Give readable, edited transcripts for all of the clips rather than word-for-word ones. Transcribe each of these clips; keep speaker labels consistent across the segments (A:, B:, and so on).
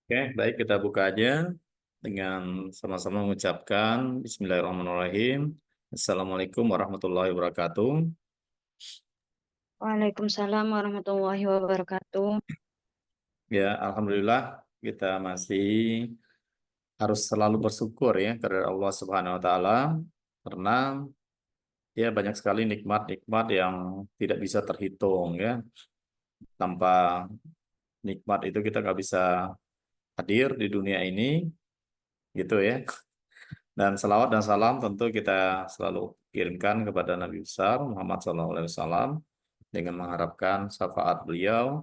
A: Oke, baik kita buka aja dengan sama-sama mengucapkan Bismillahirrahmanirrahim. Assalamualaikum warahmatullahi wabarakatuh.
B: Waalaikumsalam warahmatullahi wabarakatuh.
A: Ya, Alhamdulillah kita masih harus selalu bersyukur ya kepada Allah Subhanahu Wa Taala karena ya banyak sekali nikmat-nikmat yang tidak bisa terhitung ya. Tanpa nikmat itu kita nggak bisa hadir di dunia ini gitu ya. Dan salawat dan salam tentu kita selalu kirimkan kepada Nabi besar Muhammad SAW dengan mengharapkan syafaat beliau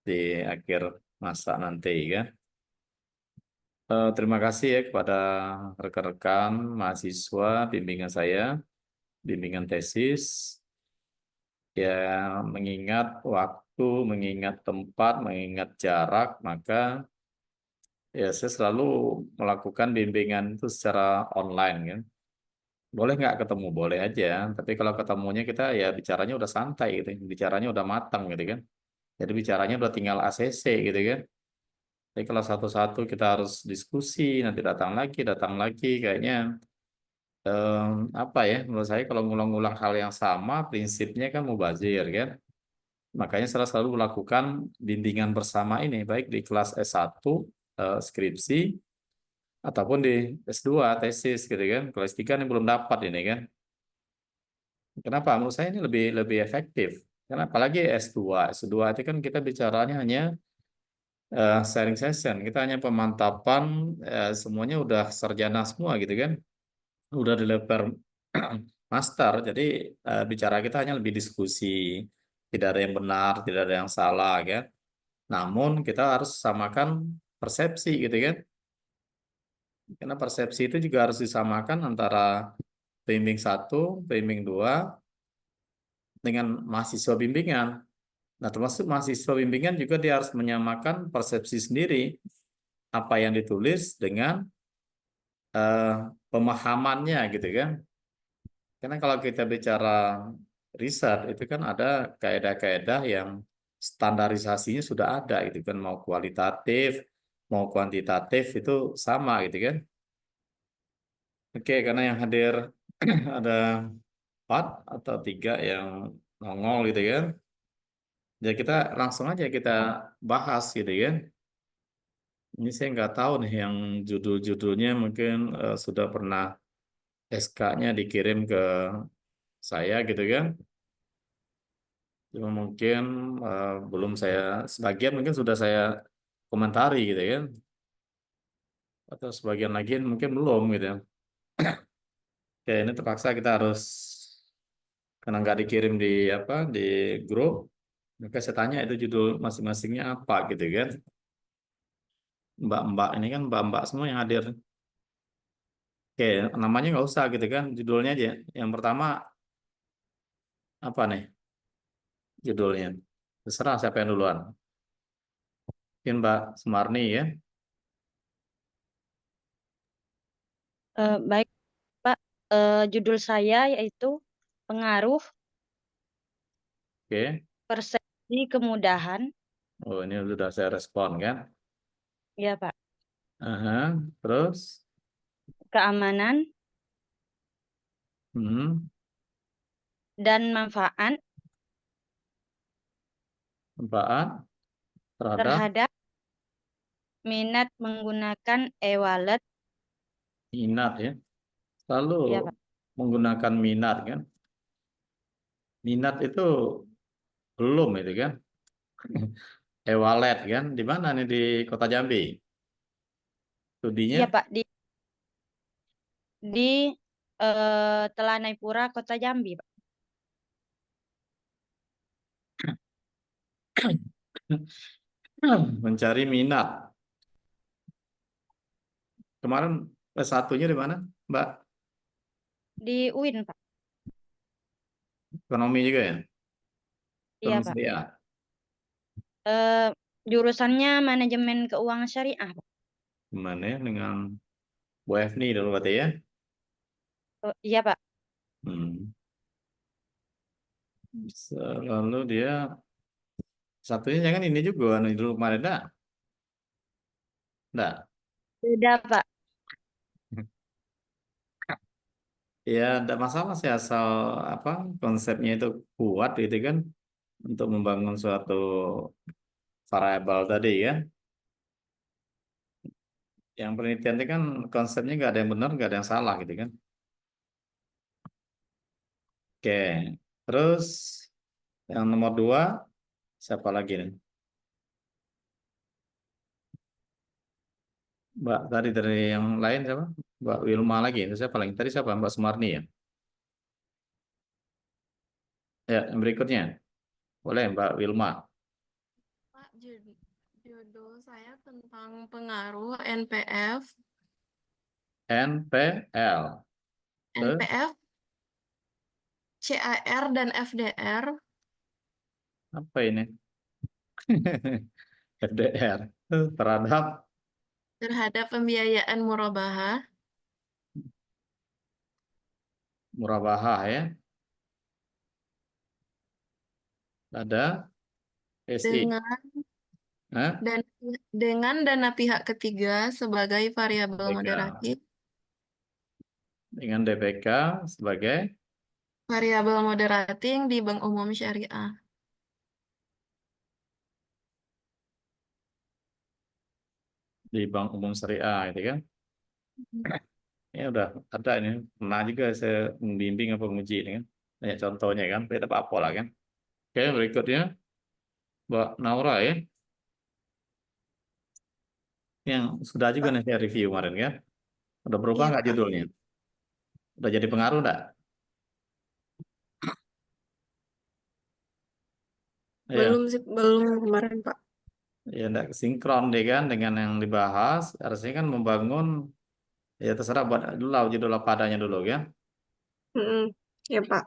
A: di akhir masa nanti ya. Terima kasih ya kepada rekan-rekan mahasiswa bimbingan saya, bimbingan tesis, ya mengingat waktu, mengingat tempat, mengingat jarak, maka ya saya selalu melakukan bimbingan itu secara online kan. Boleh nggak ketemu? Boleh aja. Tapi kalau ketemunya kita ya bicaranya udah santai gitu. Bicaranya udah matang gitu kan. Jadi bicaranya udah tinggal ACC gitu kan. Tapi kalau satu-satu kita harus diskusi, nanti datang lagi. Kayaknya apa ya, menurut saya kalau ngulang-ngulang hal yang sama, prinsipnya kan mubazir kan. Makanya saya selalu melakukan bimbingan bersama ini, baik di kelas S1, skripsi, ataupun di S2, tesis gitu kan. Kalau S3 ini belum dapat ini kan. Kenapa? Menurut saya ini lebih lebih efektif. Karena apalagi S2. S2 itu kan kita bicaranya hanya sharing session. Kita hanya pemantapan, semuanya udah sarjana semua gitu kan. Udah di level master. Jadi bicara kita hanya lebih diskusi. Tidak ada yang benar, tidak ada yang salah kan. Namun kita harus samakan persepsi gitu kan. Karena persepsi itu juga harus disamakan antara pembimbing satu, pembimbing dua dengan mahasiswa bimbingan. Nah, termasuk mahasiswa bimbingan juga dia harus menyamakan persepsi sendiri apa yang ditulis dengan eh, pemahamannya gitu kan. Karena kalau kita bicara riset itu kan ada kaedah-kaedah yang standarisasinya sudah ada gitu kan, mau kualitatif, mau kuantitatif itu sama gitu kan. Oke, karena yang hadir ada empat atau tiga yang nongol gitu kan. Jadi kita langsung aja kita bahas gitu kan. Ini saya nggak tahu nih yang judul-judulnya mungkin sudah pernah SK-nya dikirim ke saya gitu kan. Cuma mungkin belum saya, sebagian mungkin sudah saya komentari gitu kan. Atau sebagian lagi mungkin belum gitu. Oke, ini terpaksa kita harus, karena nggak dikirim di apa di grup, maka saya tanya itu judul masing-masingnya apa gitu kan. Mbak-mbak ini kan mbak-mbak semua yang hadir. Oke, namanya nggak usah gitu kan, judulnya aja. Yang pertama apa nih judulnya? Terserah siapa yang duluan. Mungkin Mbak Sumarni ya.
B: Baik, Pak. Judul saya yaitu Pengaruh
A: Oke.
B: Persepsi Kemudahan.
A: Oh, ini sudah saya respon kan.
B: Ya, Pak.
A: Aha. Terus,
B: Keamanan
A: hmm,
B: dan manfaat
A: manfaat terhadap
B: terhadap minat menggunakan e-wallet.
A: minat ya. Selalu
B: Ya, Pak.
A: menggunakan minat kan. Minat itu belum itu kan. E-wallet kan. Di mana nih di Kota Jambi?
B: Iya,
A: Studinya?
B: Pak. Di Telanai Pura, Kota Jambi, Pak.
A: Mencari minat. Kemarin S1-nya di mana, Mbak?
B: Di UIN, Pak.
A: Ekonomi juga ya?
B: Iya,
A: Ekonomi
B: Pak.
A: syariah.
B: Eh, Jurusannya Manajemen Keuangan Syariah, Pak.
A: Gimana ya dengan Bu Efni dulu berarti ya?
B: Oh, iya, Pak.
A: Hmm. Lalu dia satunya jangan ini juga nih dulu kemarin dah. Enggak.
B: Beda, Pak.
A: Ya, enggak masalah sih asal apa konsepnya itu kuat gitu kan untuk membangun suatu variabel tadi ya. Yang penelitian itu kan konsepnya nggak ada yang benar, nggak ada yang salah gitu kan. Oke, terus yang nomor dua siapa lagi nih? Mbak tadi dari yang lain siapa? Mbak Wilma lagi. Itu siapa lagi? Tadi siapa? Mbak Sumarni ya? Ya, yang berikutnya. Boleh Mbak Wilma.
C: Pak, judul saya tentang pengaruh NPF,
A: NPL. Terus
C: NPF, CAR, dan FDR
A: apa ini? FDR. Terhadap
C: terhadap pembiayaan murabahah
A: murabahah ya. Ada SI.
C: dengan
A: Hah?
C: dan dengan dana pihak ketiga sebagai variabel
A: DPK.
C: moderatif,
A: Dengan DPK sebagai
C: variabel moderating di Bank Umum Syariah.
A: di Bank Umum Syariah gitu kan. Ya udah ada ini. Pernah juga saya membimbing apa menguji ini kan. Banyak contohnya kan. Beda apa lah kan. Oke, berikutnya Mbak Naura ya. Yang sudah juga
C: Pak,
A: nih saya review kemarin kan. Udah berubah
C: iya
A: nggak
C: Pak,
A: judulnya? Udah jadi pengaruh nggak? Ya,
C: belum sih, belum kemarin Pak.
A: ya nggak sinkron deh kan dengan yang dibahas. Harusnya kan membangun, ya terserah buat dulu lah judul apa adanya dulu kan.
C: Mm-mm. Ya Pak.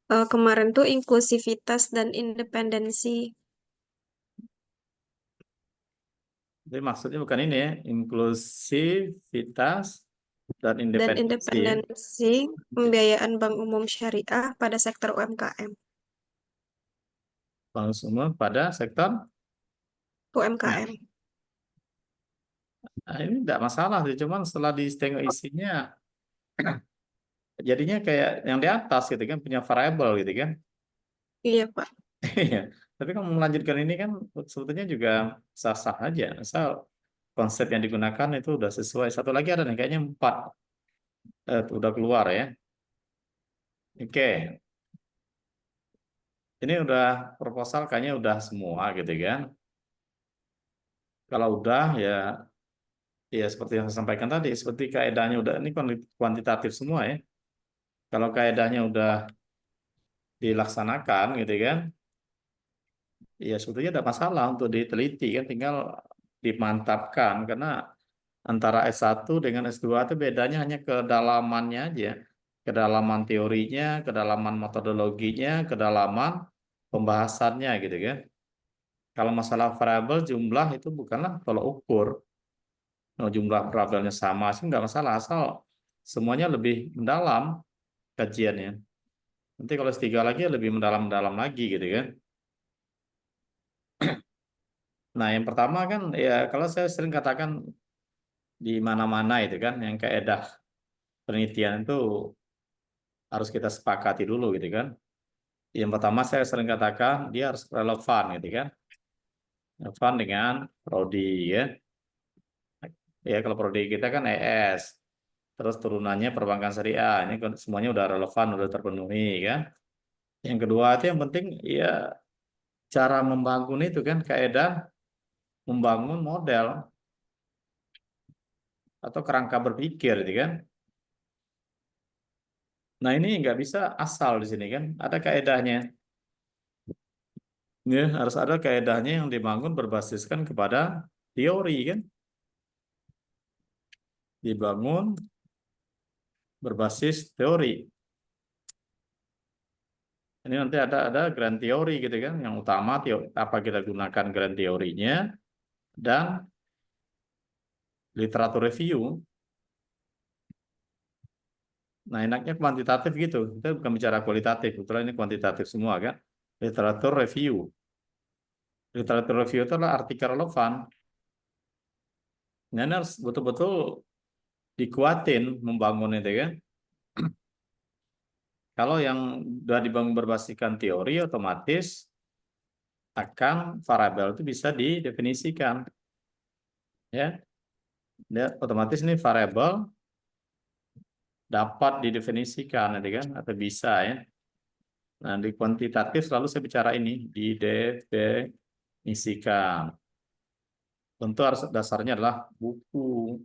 C: Kemarin tuh inklusivitas dan independensi
A: Jadi maksudnya bukan ini ya, inklusivitas dan
C: dan
A: independensi ya.
C: independensi pembiayaan Bank Umum Syariah pada sektor UMKM.
A: Bank semua pada sektor.
C: UMKM.
A: Nah, ini tidak masalah sih, cuman setelah ditengok isinya, jadinya kayak yang di atas gitu kan, punya variabel gitu kan.
C: Iya Pak.
A: Iya. Tapi kalau melanjutkan ini kan sebetulnya juga sah-sah aja, asal konsep yang digunakan itu udah sesuai. Satu lagi ada nih, kayaknya empat, udah keluar ya. Oke, ini udah proposal kayaknya udah semua gitu kan. Kalau udah ya, ya seperti yang saya sampaikan tadi, seperti kaedahnya udah, ini kuantitatif semua ya. Kalau kaedahnya udah dilaksanakan gitu kan, ya sebetulnya tidak masalah untuk diteliti kan, tinggal dimantapkan karena antara S1 dengan S2 itu bedanya hanya kedalamannya aja. Kedalaman teorinya, kedalaman metodologinya, kedalaman pembahasannya gitu kan. Kalau masalah variabel jumlah itu bukanlah tolok ukur. Kalau jumlah variabelnya sama sih nggak masalah asal semuanya lebih mendalam kajiannya. Nanti kalau S3 lagi ya lebih mendalam-mendalam lagi gitu kan. Nah, yang pertama kan ya kalau saya sering katakan di mana-mana itu kan yang kaedah penelitian itu harus kita sepakati dulu gitu kan. Yang pertama saya sering katakan dia harus relevan gitu kan. Relevan dengan prodi ya. Ya kalau prodi kita kan ES. Terus turunannya perbankan syariah. Ini kan semuanya udah relevan, udah terpenuhi kan. Yang kedua itu yang penting ya cara membangun itu kan kaedah membangun model atau kerangka berpikir gitu kan. Nah ini nggak bisa asal di sini kan. Ada kaedahnya. Ya, harus ada kaedahnya yang dibangun berbasiskan kepada teori kan. Dibangun berbasis teori. Ini nanti ada grand teori gitu kan. Yang utama apa kita gunakan grand teorinya dan literatur review. Nah, enaknya kuantitatif gitu. Kita bukan bicara kualitatif, kebetulan ini kuantitatif semua kan. Literatur review. Literatur review itu adalah artikel relevan. Ini harus betul-betul dikuatin membangun itu kan. Kalau yang sudah dibangun berbasiskan teori, otomatis akan variabel itu bisa didefinisikan. Ya, dia otomatis ini variabel dapat didefinisikan, gitu kan, atau bisa ya. Nah, di kuantitatif selalu saya bicara ini, didefinisikan. Tentu harus dasarnya adalah buku.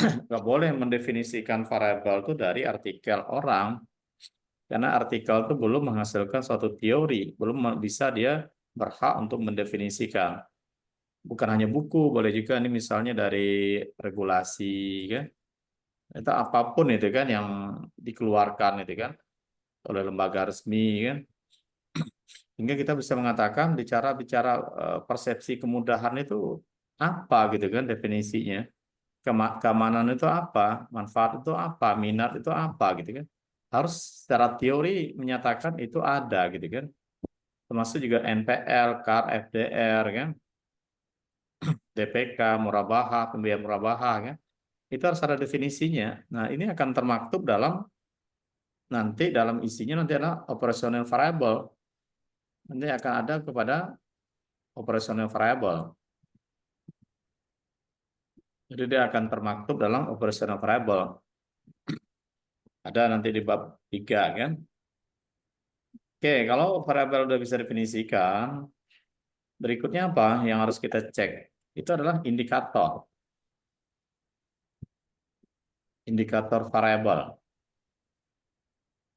A: Nggak boleh mendefinisikan variabel itu dari artikel orang, karena artikel itu belum menghasilkan suatu teori, belum bisa dia berhak untuk mendefinisikan. Bukan hanya buku, boleh juga ini misalnya dari regulasi, kan? Itu apapun itu kan yang dikeluarkan itu kan oleh lembaga resmi kan. Hingga kita bisa mengatakan bicara-bicara persepsi kemudahan itu apa gitu kan definisinya. Keamanan itu apa, manfaat itu apa, minat itu apa gitu kan. Harus secara teori menyatakan itu ada gitu kan. Termasuk juga NPL, CAR, FDR kan, DPK, murabahah, pembiayaan murabahah kan. Itu harus ada definisinya. Nah, ini akan termaktub dalam isinya nanti adalah operational variable. Nanti akan ada kepada operational variable. Jadi dia akan termaktub dalam operational variable. Ada nanti di bab 3 kan. Oke, kalau variabel udah bisa definisikan, berikutnya apa yang harus kita cek? Itu adalah indikator. Indikator variabel.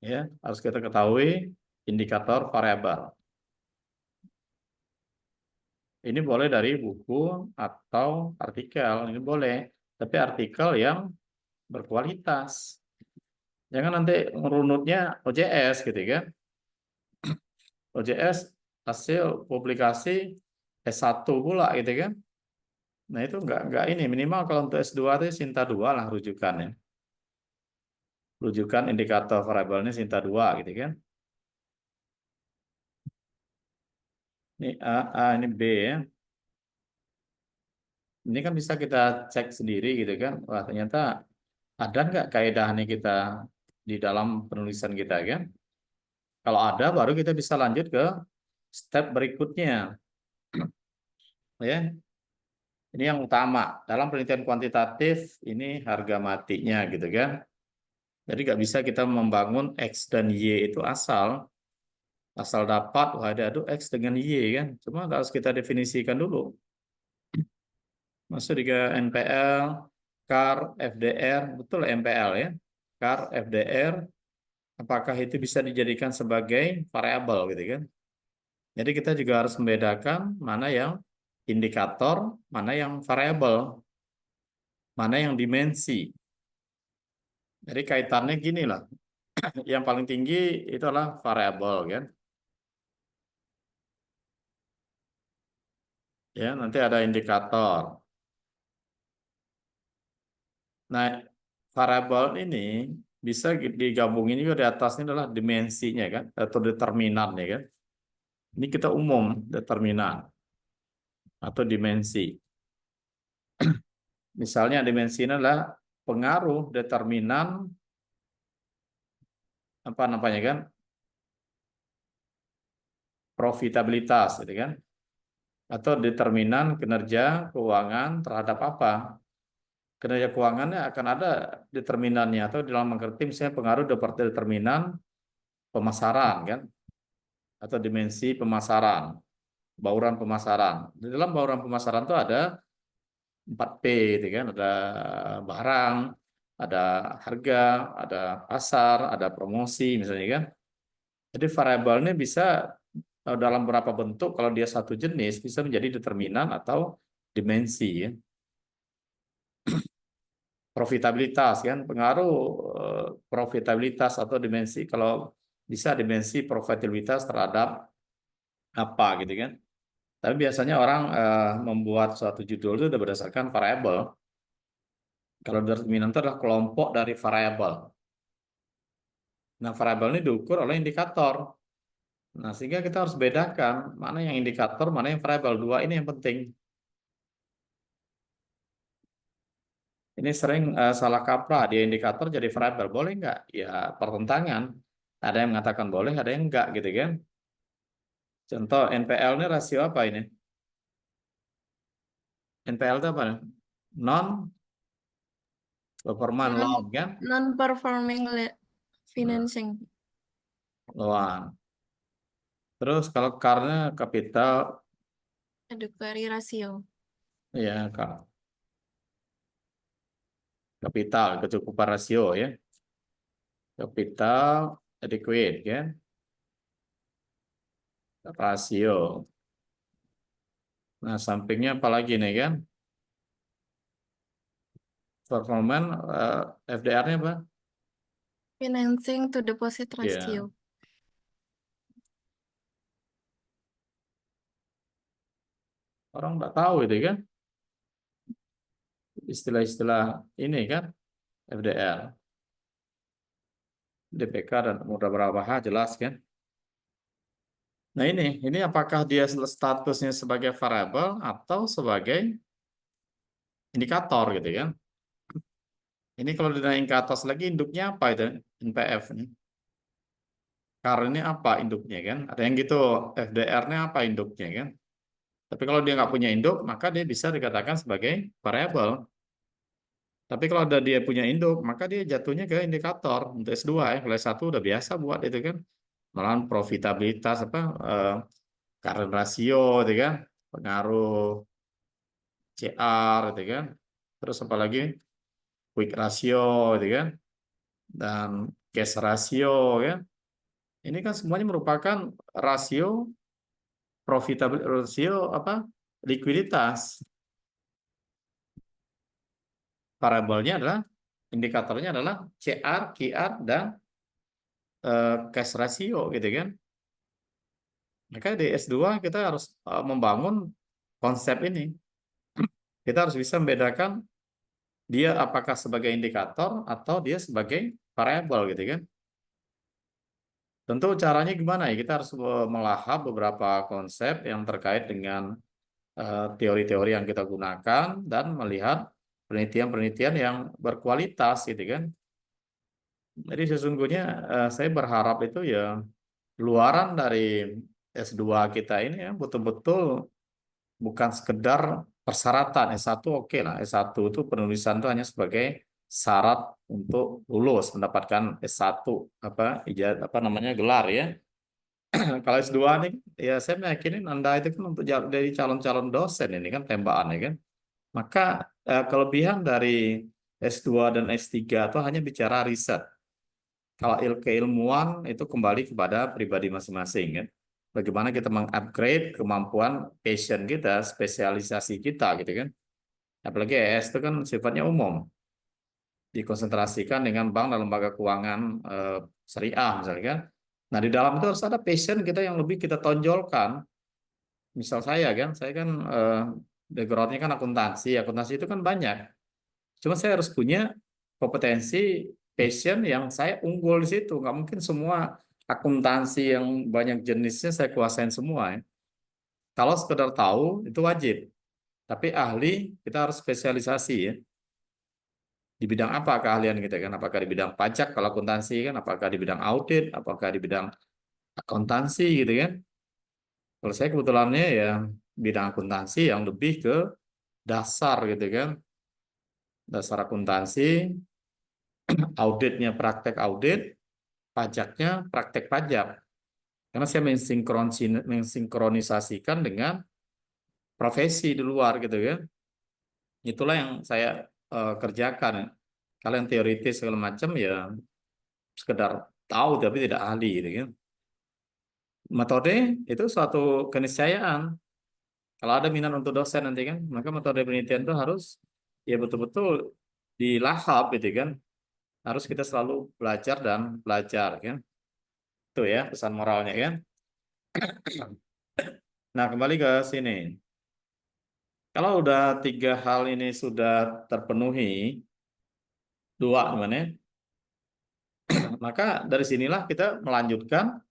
A: Ya, harus kita ketahui indikator variabel. Ini boleh dari buku atau artikel, ini boleh. Tapi artikel yang berkualitas. Jangan nanti merunutnya OJS gitu kan. OJS hasil publikasi S1 pula gitu kan. Nah itu enggak ini, minimal kalau untuk S2 itu Sinta 2 lah rujukannya. Rujukan indikator variabelnya Sinta 2 gitu kan. Ini A, ini B ya. Ini kan bisa kita cek sendiri gitu kan. Wah ternyata ada nggak kaedahnya kita di dalam penulisan kita kan. Kalau ada baru kita bisa lanjut ke step berikutnya. Ya, ini yang utama. Dalam penelitian kuantitatif ini harga matinya gitu kan. Jadi nggak bisa kita membangun X dan Y itu asal dapat, wah ada X dengan Y kan. Cuma harus kita definisikan dulu. Masuk di ke NPL, CAR, FDR, betul MPL ya. CAR, FDR, apakah itu bisa dijadikan sebagai variabel gitu kan. Jadi kita juga harus membedakan mana yang indikator, mana yang variabel, mana yang dimensi. Jadi kaitannya gini lah. Yang paling tinggi itu adalah variabel kan. Ya, nanti ada indikator. Nah, variabel ini bisa digabungin juga di atasnya adalah dimensinya kan, atau determinannya kan. Ini kita umum determinan atau dimensi. Misalnya dimensi ini adalah pengaruh determinan apa namanya kan, profitabilitas gitu kan, atau determinan kinerja keuangan terhadap apa. Kinerja keuangannya akan ada determinannya atau dalam mengerti misalnya pengaruh determinan pemasaran kan, atau dimensi pemasaran, bauran pemasaran. Di dalam bauran pemasaran itu ada 4P gitu kan, ada barang, ada harga, ada pasar, ada promosi misalnya kan. Jadi variabelnya bisa dalam beberapa bentuk, kalau dia satu jenis bisa menjadi determinan atau dimensi ya. Profitabilitas kan, pengaruh profitabilitas atau dimensi, kalau bisa dimensi profitabilitas terhadap apa gitu kan. Tapi biasanya orang membuat suatu judul itu sudah berdasarkan variabel. Kalau determinan itu adalah kelompok dari variabel. Nah, variabel ini diukur oleh indikator. Nah, sehingga kita harus bedakan mana yang indikator, mana yang variabel. Dua ini yang penting. Ini sering salah kaprah, dia indikator jadi variabel. Boleh nggak? Ya pertentangan. Ada yang mengatakan boleh, ada yang enggak gitu kan. Contoh NPL ini rasio apa ini? NPL itu apa? Non performing
D: Non
A: loan kan?
D: non-performing
A: Nah,
D: financing.
A: loan. Terus kalau karena kapital,
D: Adequacy ratio.
A: ya kapital kecukupan rasio ya. Kapital adequate kan? Rasio. Nah, sampingnya apa lagi nih kan? Performance FDR-nya apa?
D: Financing to deposit
A: Ya,
D: ratio.
A: orang nggak tahu itu kan? Istilah-istilah ini kan FDR, DPK dan mudah berapa jelas kan? Nah ini apakah dia statusnya sebagai variabel atau sebagai indikator gitu kan? Ini kalau dinaik ke atas lagi induknya apa itu NPF ini? Karena ini apa induknya kan? Ada yang gitu FDR-nya apa induknya kan? Tapi kalau dia nggak punya induk maka dia bisa dikatakan sebagai variabel. Tapi kalau ada dia punya induk maka dia jatuhnya ke indikator untuk S2 ya. Kalau S1 udah biasa buat itu kan. Malahan profitabilitas apa current ratio gitu kan, pengaruh CR gitu kan. Terus apa lagi? Quick ratio gitu kan dan cash ratio ya. Ini kan semuanya merupakan rasio profitabilitas rasio apa? Likuiditas. Variabelnya adalah indikatornya adalah CR, QR dan cash ratio gitu kan. Maka di S2 kita harus membangun konsep ini. Kita harus bisa membedakan dia apakah sebagai indikator atau dia sebagai variabel gitu kan. Tentu caranya gimana ya? Kita harus melahap beberapa konsep yang terkait dengan teori-teori yang kita gunakan dan melihat penelitian-penelitian yang berkualitas gitu kan. Jadi sesungguhnya saya berharap itu ya luaran dari S2 kita ini ya betul-betul bukan sekedar persyaratan. S1 oke lah, S1 itu penulisan itu hanya sebagai syarat untuk lulus mendapatkan S1 apa apa namanya gelar ya. Kalau S2 nih ya saya meyakini Anda itu kan untuk jadi calon-calon dosen ini kan tembakan ya kan. Maka kelebihan dari S2 dan S3 itu hanya bicara riset. Kalau keilmuan itu kembali kepada pribadi masing-masing kan. Bagaimana kita mengupgrade kemampuan passion kita, spesialisasi kita gitu kan. Apalagi ES itu kan sifatnya umum, dikonsentrasikan dengan bank dan lembaga keuangan syariah misalnya kan. Nah di dalam itu harus ada passion kita yang lebih kita tonjolkan. Misal saya kan backgroundnya kan akuntansi, akuntansi itu kan banyak. Cuma saya harus punya kompetensi passion yang saya unggul di situ. Nggak mungkin semua akuntansi yang banyak jenisnya saya kuasain semua ya. Kalau sekedar tahu itu wajib. Tapi ahli kita harus spesialisasi ya. Di bidang apa keahlian kita kan? Apakah di bidang pajak kalau akuntansi kan? Apakah di bidang audit? Apakah di bidang akuntansi gitu kan? Kalau saya kebetulannya ya bidang akuntansi yang lebih ke dasar gitu kan. Dasar akuntansi, auditnya praktek audit, pajaknya praktek pajak. Karena saya mensinkronisasikan dengan profesi di luar gitu kan. Itulah yang saya kerjakan. Kalau yang teoritis segala macam ya sekedar tahu tapi tidak ahli gitu kan. Metode itu suatu keniscayaan. Kalau ada minat untuk dosen nanti kan, maka metode penelitian itu harus ya betul-betul dilahap gitu kan. Harus kita selalu belajar dan belajar kan. Itu ya pesan moralnya kan. Nah, kembali ke sini. Kalau udah tiga hal ini sudah terpenuhi, dua namanya, maka dari sinilah kita melanjutkan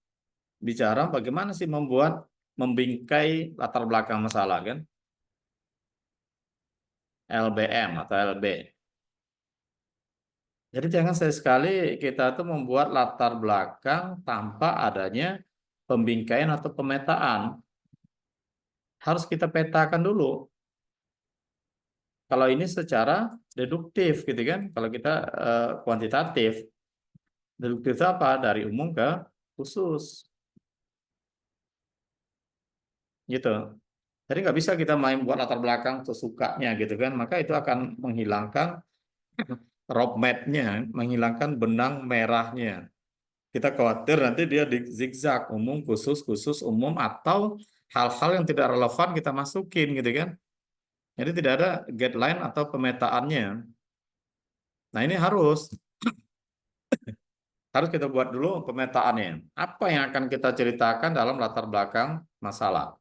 A: bicara bagaimana sih membuat membingkai latar belakang masalah kan, LBM atau LB. Jadi jangan sekali-sekali kita tuh membuat latar belakang tanpa adanya pembingkaian atau pemetaan. Harus kita petakan dulu. Kalau ini secara deduktif gitu kan. Kalau kita kuantitatif. Deduktif itu apa? Dari umum ke khusus. Gitu. Jadi nggak bisa kita main buat latar belakang sesukanya gitu kan. Maka itu akan menghilangkan roadmap-nya, menghilangkan benang merahnya. Kita khawatir nanti dia di zigzag, umum, khusus, khusus, umum, atau hal-hal yang tidak relevan kita masukin gitu kan. Jadi tidak ada guideline atau pemetaannya. Nah ini harus kita buat dulu pemetaannya. Apa yang akan kita ceritakan dalam latar belakang masalah?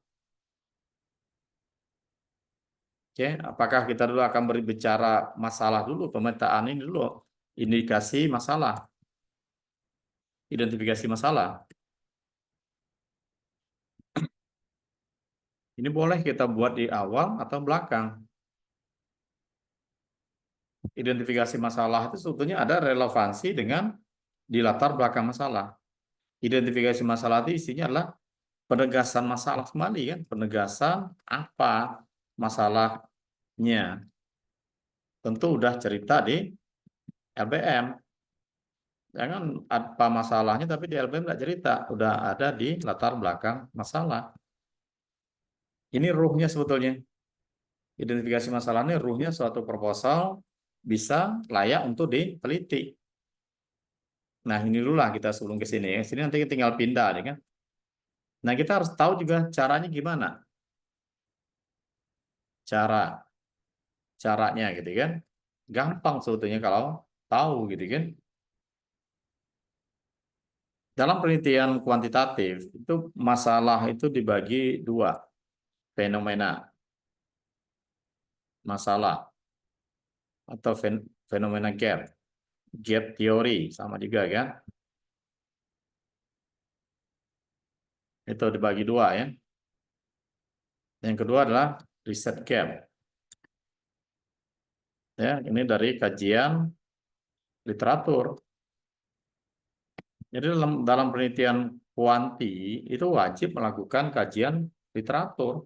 A: Oke, apakah kita dulu akan berbicara masalah dulu, pemetaan ini dulu, indikasi masalah, identifikasi masalah. Ini boleh kita buat di awal atau belakang. Identifikasi masalah itu sebetulnya ada relevansi dengan di latar belakang masalah. Identifikasi masalah itu isinya adalah penegasan masalah kembali kan, penegasan apa masalahnya. Tentu udah cerita di LBM. Jangan apa masalahnya tapi di LBM nggak cerita, udah ada di latar belakang masalah. Ini ruhnya sebetulnya. Identifikasi masalah ini ruhnya suatu proposal bisa layak untuk diteliti. Nah, ini dulu lah kita sebelum ke sini. Sini nanti tinggal pindah, ya kan? Nah, kita harus tahu juga caranya gimana. Caranya gitu kan. Gampang sebetulnya kalau tahu gitu kan. Dalam penelitian kuantitatif, itu masalah itu dibagi dua. Fenomena masalah atau fenomena gap. Gap teori sama juga kan. Itu dibagi dua ya. Yang kedua adalah riset gap. Ya, ini dari kajian literatur. Jadi dalam penelitian kuanti itu wajib melakukan kajian literatur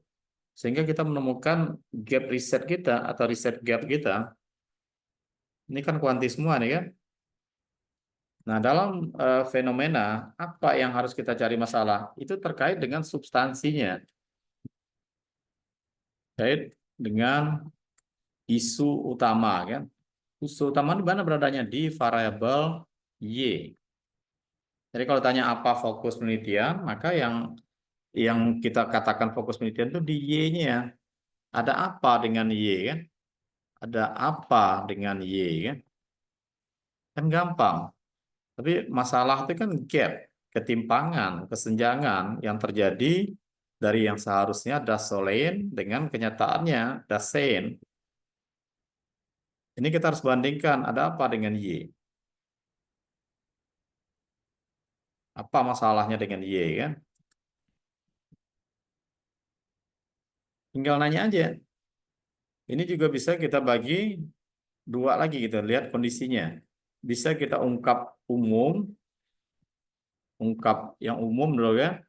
A: sehingga kita menemukan gap riset kita atau riset gap kita. Ini kan kuanti semua nih kan. Nah, dalam fenomena apa yang harus kita cari masalah? Itu terkait dengan substansinya. Terkait dengan isu utama kan. Isu utama di mana beradanya? Di variabel Y. Jadi kalau tanya apa fokus penelitian, maka yang kita katakan fokus penelitian itu di Y-nya. Ada apa dengan Y kan? Ada apa dengan Y kan? Kan gampang. Tapi masalah itu kan gap, ketimpangan, kesenjangan yang terjadi dari yang seharusnya dasolen dengan kenyataannya dasen. Ini kita harus bandingkan ada apa dengan Y. Apa masalahnya dengan Y kan? Tinggal nanya aja. Ini juga bisa kita bagi dua lagi gitu, lihat kondisinya. Bisa kita ungkap yang umum dulu ya.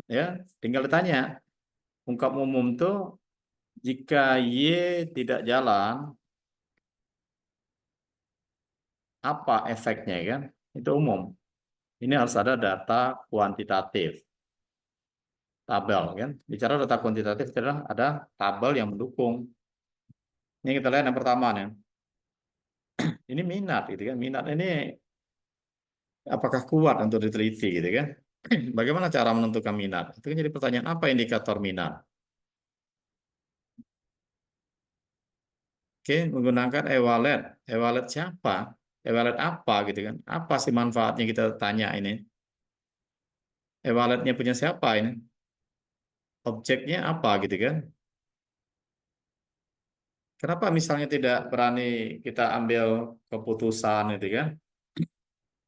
A: Ya, tinggal ditanya. Ungkap umum tuh jika Y tidak jalan, apa efeknya kan? Itu umum. Ini harus ada data kuantitatif, tabel kan? Bicara data kuantitatif adalah ada tabel yang mendukung. Ini kita lihat yang pertama nih. Ini minat gitu kan? Minat ini apakah kuat untuk diteliti gitu kan? Bagaimana cara menentukan minat? Itu kan jadi pertanyaan, apa indikator minat? Oke, menggunakan e-wallet. E-wallet siapa? E-wallet apa gitu kan? Apa sih manfaatnya kita tanya ini? E-walletnya punya siapa ini? Objeknya apa gitu kan? Kenapa misalnya tidak berani kita ambil keputusan itu kan?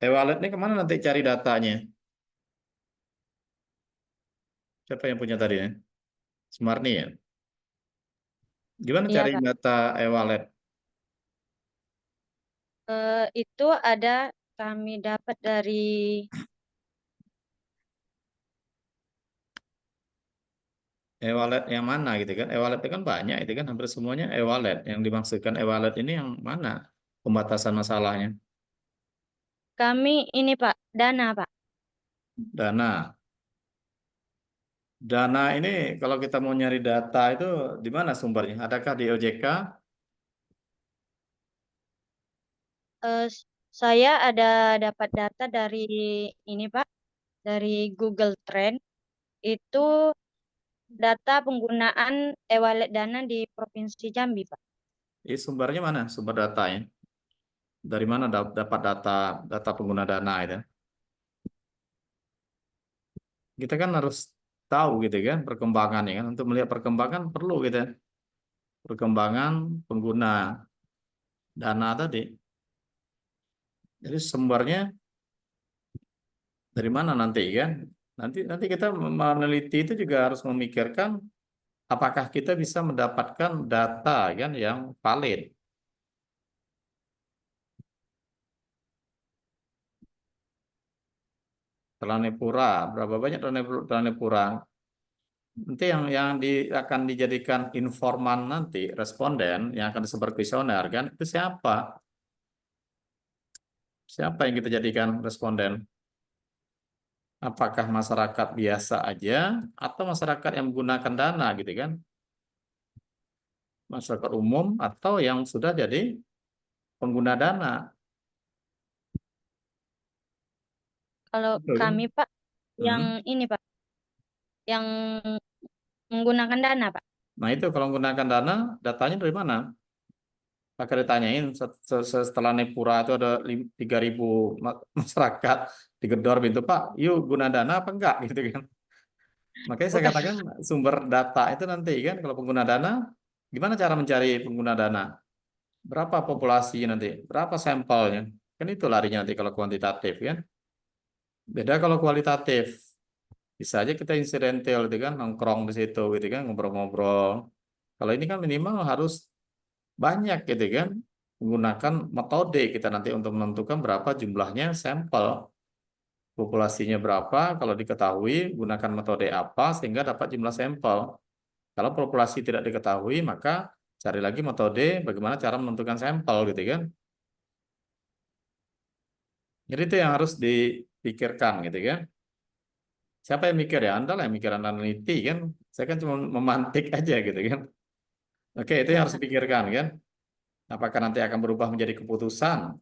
A: E-wallet ini kemana nanti cari datanya? Siapa yang punya tadi ya? Smartny ya? Gimana
B: Iya,
A: cari
B: Kak.
A: data e-wallet?
B: Itu ada kami dapat dari
A: E-wallet yang mana gitu kan? E-wallet itu kan banyak itu kan, hampir semuanya e-wallet. Yang dimaksudkan e-wallet ini yang mana pembatasan masalahnya?
B: kami ini Pak, Dana Pak.
A: Dana. Dana ini kalau kita mau nyari data itu di mana sumbernya? Adakah di OJK?
B: Eh, saya ada dapat data dari ini Pak, dari Google Trend. Itu data penggunaan e-wallet Dana di Provinsi Jambi Pak.
A: Sumbernya mana? Sumber datanya? Dari mana dapat data pengguna Dana itu? Kita kan harus tahu gitu kan perkembangannya kan. Untuk melihat perkembangan perlu gitu. Perkembangan pengguna Dana tadi. Jadi sumbernya dari mana nanti kan? Nanti kita meneliti itu juga harus memikirkan apakah kita bisa mendapatkan data kan yang valid. Telanepura, berapa banyak Telanepura? Nanti akan dijadikan informan nanti responden yang akan disebar kuesioner kan itu siapa? Siapa yang kita jadikan responden? Apakah masyarakat biasa aja atau masyarakat yang menggunakan dana gitu kan? Masyarakat umum atau yang sudah jadi pengguna dana?
B: Kalau
A: Betul kan?
B: kami Pak, yang
A: Hmm.
B: ini Pak, yang menggunakan Dana Pak.
A: Nah itu kalau menggunakan dana, datanya dari mana? Pakai ditanyain setelah Nepura itu ada 3.000 masyarakat digedor pintu Pak, yuk guna dana apa enggak gitu kan? Makanya saya
B: Bukan.
A: katakan sumber data itu nanti kan kalau pengguna dana, gimana cara mencari pengguna dana? Berapa populasi nanti? Berapa sampelnya? Kan itu larinya nanti kalau kuantitatif kan. Beda kalau kualitatif. Bisa aja kita insidental gitu kan, nongkrong di situ gitu kan, ngobrol-ngobrol. Kalau ini kan minimal harus banyak gitu kan. Menggunakan metode kita nanti untuk menentukan berapa jumlahnya sampel. Populasinya berapa, kalau diketahui gunakan metode apa sehingga dapat jumlah sampel. Kalau populasi tidak diketahui, maka cari lagi metode bagaimana cara menentukan sampel gitu kan. Jadi itu yang harus dipikirkan gitu kan. Siapa yang mikir ya? Anda lah yang mikir, Anda meneliti kan. Saya kan cuma memantik aja gitu kan. Oke, itu yang harus dipikirkan kan. Apakah nanti akan berubah menjadi keputusan?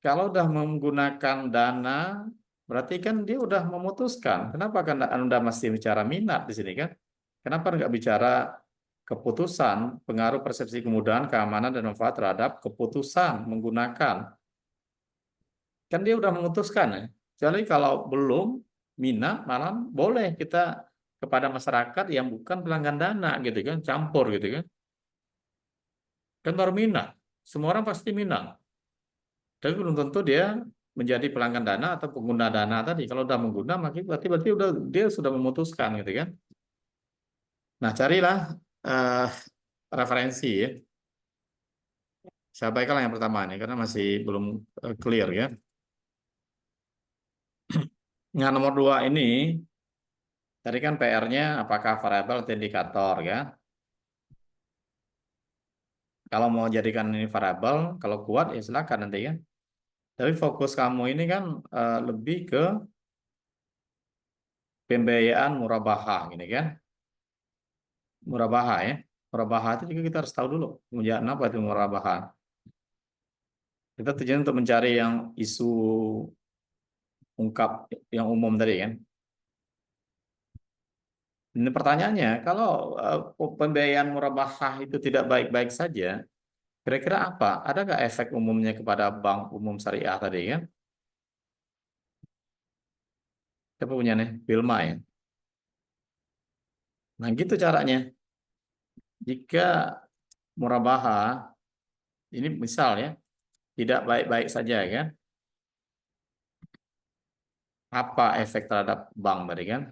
A: Kalau udah menggunakan dana, berarti kan dia udah memutuskan. Kenapa kan Anda masih bicara minat di sini kan? Kenapa nggak bicara keputusan, pengaruh persepsi kemudahan, keamanan, dan manfaat terhadap keputusan menggunakan? Kan dia udah memutuskan ya. Jadi kalau belum minat, malah boleh kita kepada masyarakat yang bukan pelanggan dana gitu kan, campur gitu kan. Kan baru minat. Semua orang pasti minat. Tapi belum tentu dia menjadi pelanggan dana atau pengguna dana tadi. Kalau udah mengguna, maka berarti udah dia sudah memutuskan gitu kan. Nah, carilah eh, referensi ya. Saya baiklah yang pertama nih karena masih belum clear ya. Yang nomor dua ini tadi kan PR-nya apakah variabel atau indikator ya. Kalau mau jadikan ini variabel, kalau kuat ya silakan nanti ya. Tapi fokus kamu ini kan lebih ke pembiayaan murabaha gini kan. Murabaha ya. Murabaha itu juga kita harus tahu dulu. Kemudian apa itu murabaha? Kita tujuan untuk mencari yang isu ungkap yang umum tadi kan. Ini pertanyaannya, kalau pembiayaan murabahah itu tidak baik-baik saja, kira-kira apa? Adakah efek umumnya kepada bank umum syariah tadi kan? Siapa punya nih? Bilma ya. Nah gitu caranya. Jika murabahah ini misal ya tidak baik-baik saja kan? Apa efek terhadap bank tadi kan?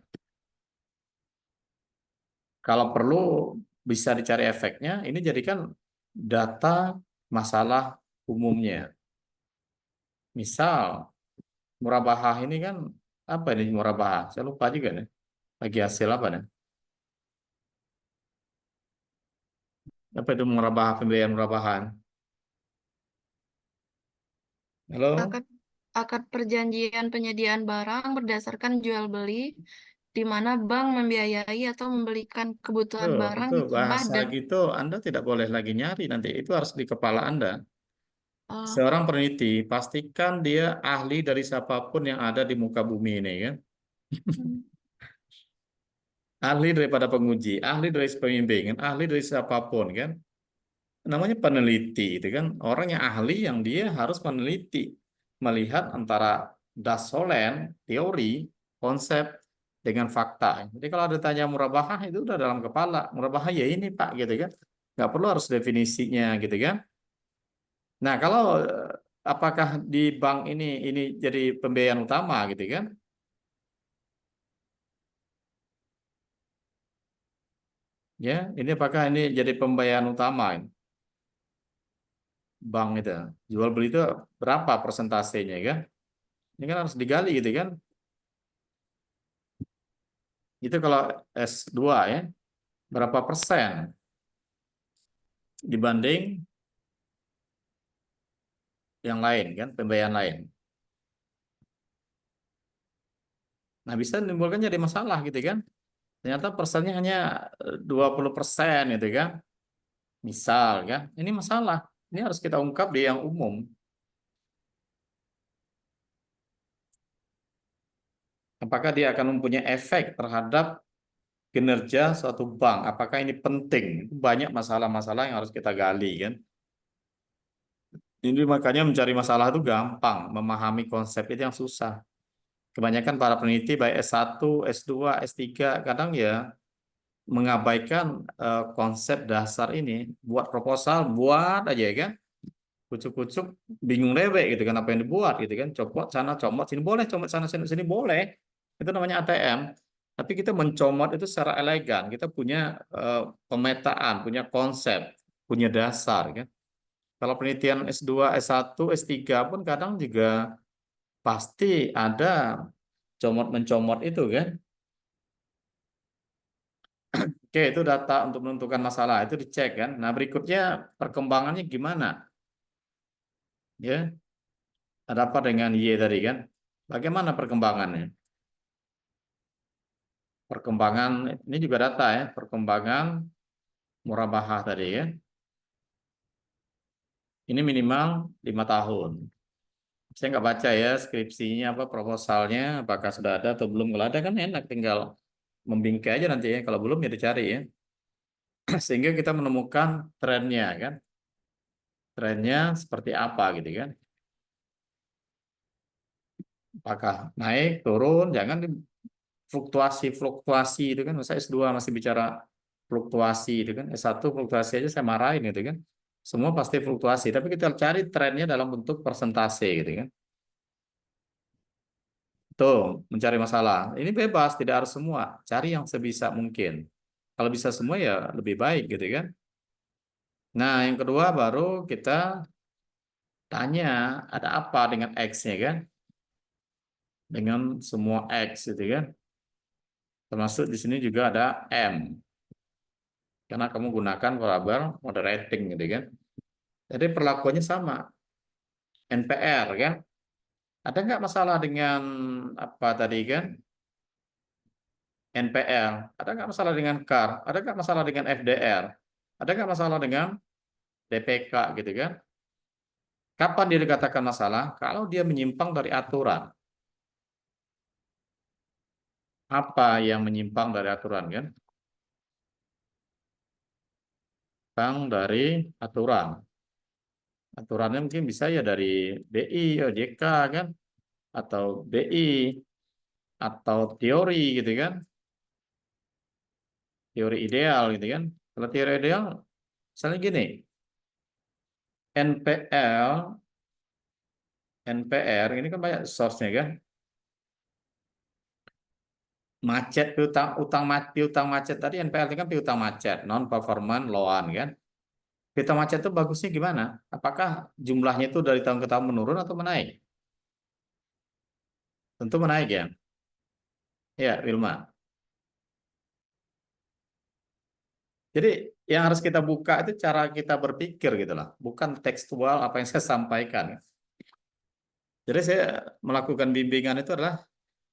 A: Kalau perlu bisa dicari efeknya. Ini jadikan data masalah umumnya. Misal murabahah ini kan apa ini murabahah? Saya lupa juga nih. Lagi hasil apa nih? Apa itu murabahah, pembiayaan murabahan? Halo?
D: Akad akad perjanjian penyediaan barang berdasarkan jual beli, di mana bank membiayai atau membelikan kebutuhan barang
A: Itu
D: di tempat
A: bahasa
D: dan
A: gitu Anda tidak boleh lagi nyari nanti. Itu harus di kepala Anda.
D: oh,
A: Seorang peneliti, pastikan dia ahli dari siapapun yang ada di muka bumi ini kan.
D: hmm,
A: Ahli daripada penguji, ahli dari pembimbing, ahli dari siapapun kan. Namanya peneliti itu kan orang yang ahli yang dia harus meneliti, melihat antara dasolen, teori, konsep dengan fakta. Jadi kalau ada tanya murabahah itu udah dalam kepala. Murabahah ya ini Pak gitu kan. Nggak perlu harus definisinya gitu kan. Nah, kalau apakah di bank ini jadi pembiayaan utama gitu kan? Ya, ini apakah ini jadi pembayaran utama ini? Bank itu jual beli itu berapa persentasenya kan? Ini kan harus digali gitu kan? Itu kalau S2 ya, berapa persen dibanding yang lain kan, pembayaran lain. Nah, bisa menimbulkan jadi masalah gitu kan? Ternyata persennya hanya 20% gitu kan? Misal kan, ini masalah. Ini harus kita ungkap di yang umum. Apakah dia akan mempunyai efek terhadap kinerja suatu bank? Apakah ini penting? Banyak masalah-masalah yang harus kita gali kan? Ini makanya mencari masalah itu gampang, memahami konsep itu yang susah. Kebanyakan para peneliti baik S1, S2, S3 kadang ya mengabaikan konsep dasar ini. Buat proposal, buat aja ya kan? Kucuk-kucuk, bingung lewek gitu kan apa yang dibuat gitu kan. Copot sana, comot sini boleh, comot sana sini, sini boleh. Itu namanya ATM. Tapi kita mencomot itu secara elegan. Kita punya pemetaan, punya konsep, punya dasar kan. Kalau penelitian S2, S1, S3 pun kadang juga pasti ada comot-mencomot itu kan. Oke, itu data untuk menentukan masalah, itu dicek kan. Nah, berikutnya perkembangannya gimana? Ya, ada apa dengan Y tadi kan? Bagaimana perkembangannya? Perkembangan, ini juga data ya, perkembangan murabahah tadi ya. Ini minimal 5 tahun. Saya nggak baca ya skripsinya apa proposalnya, apakah sudah ada atau belum. Kalau ada kan enak, tinggal membingkai aja nanti ya. Kalau belum ya dicari ya. Sehingga kita menemukan trennya kan. Trennya seperti apa gitu kan. Apakah naik, turun, jangan fluktuasi itu kan. Masa S2 masih bicara fluktuasi itu kan. S1 fluktuasi aja saya marahin gitu kan. Semua pasti fluktuasi, tapi kita cari trennya dalam bentuk persentase gitu kan. Tuh, mencari masalah. Ini bebas, tidak harus semua. Cari yang sebisa mungkin. Kalau bisa semua ya lebih baik gitu kan. Nah, yang kedua baru kita tanya ada apa dengan X-nya kan. Dengan semua X gitu kan. Termasuk di sini juga ada M. Karena kamu gunakan variabel moderating gitu kan. Jadi perlakuannya sama. NPR kan. Ada nggak masalah dengan apa tadi kan? NPL. Ada nggak masalah dengan CAR? Ada nggak masalah dengan FDR? Ada nggak masalah dengan DPK gitu kan? Kapan dia dikatakan masalah? Kalau dia menyimpang dari aturan. Apa yang menyimpang dari aturan kan? Menyimpang dari aturan. Aturannya mungkin bisa ya dari BI, OJK kan? Atau BI, atau teori gitu kan? Teori ideal gitu kan? Kalau teori ideal, misalnya gini, NPL, NPR ini kan banyak source-nya kan? Macet piutang macet tadi NPL itu kan piutang macet, non performance loan kan. Piutang macet itu bagusnya gimana? Apakah jumlahnya itu dari tahun ke tahun menurun atau menaik? Tentu menaik ya. Ya, Wilma. Jadi yang harus kita buka itu cara kita berpikir gitu lah, bukan tekstual apa yang saya sampaikan. Jadi saya melakukan bimbingan itu adalah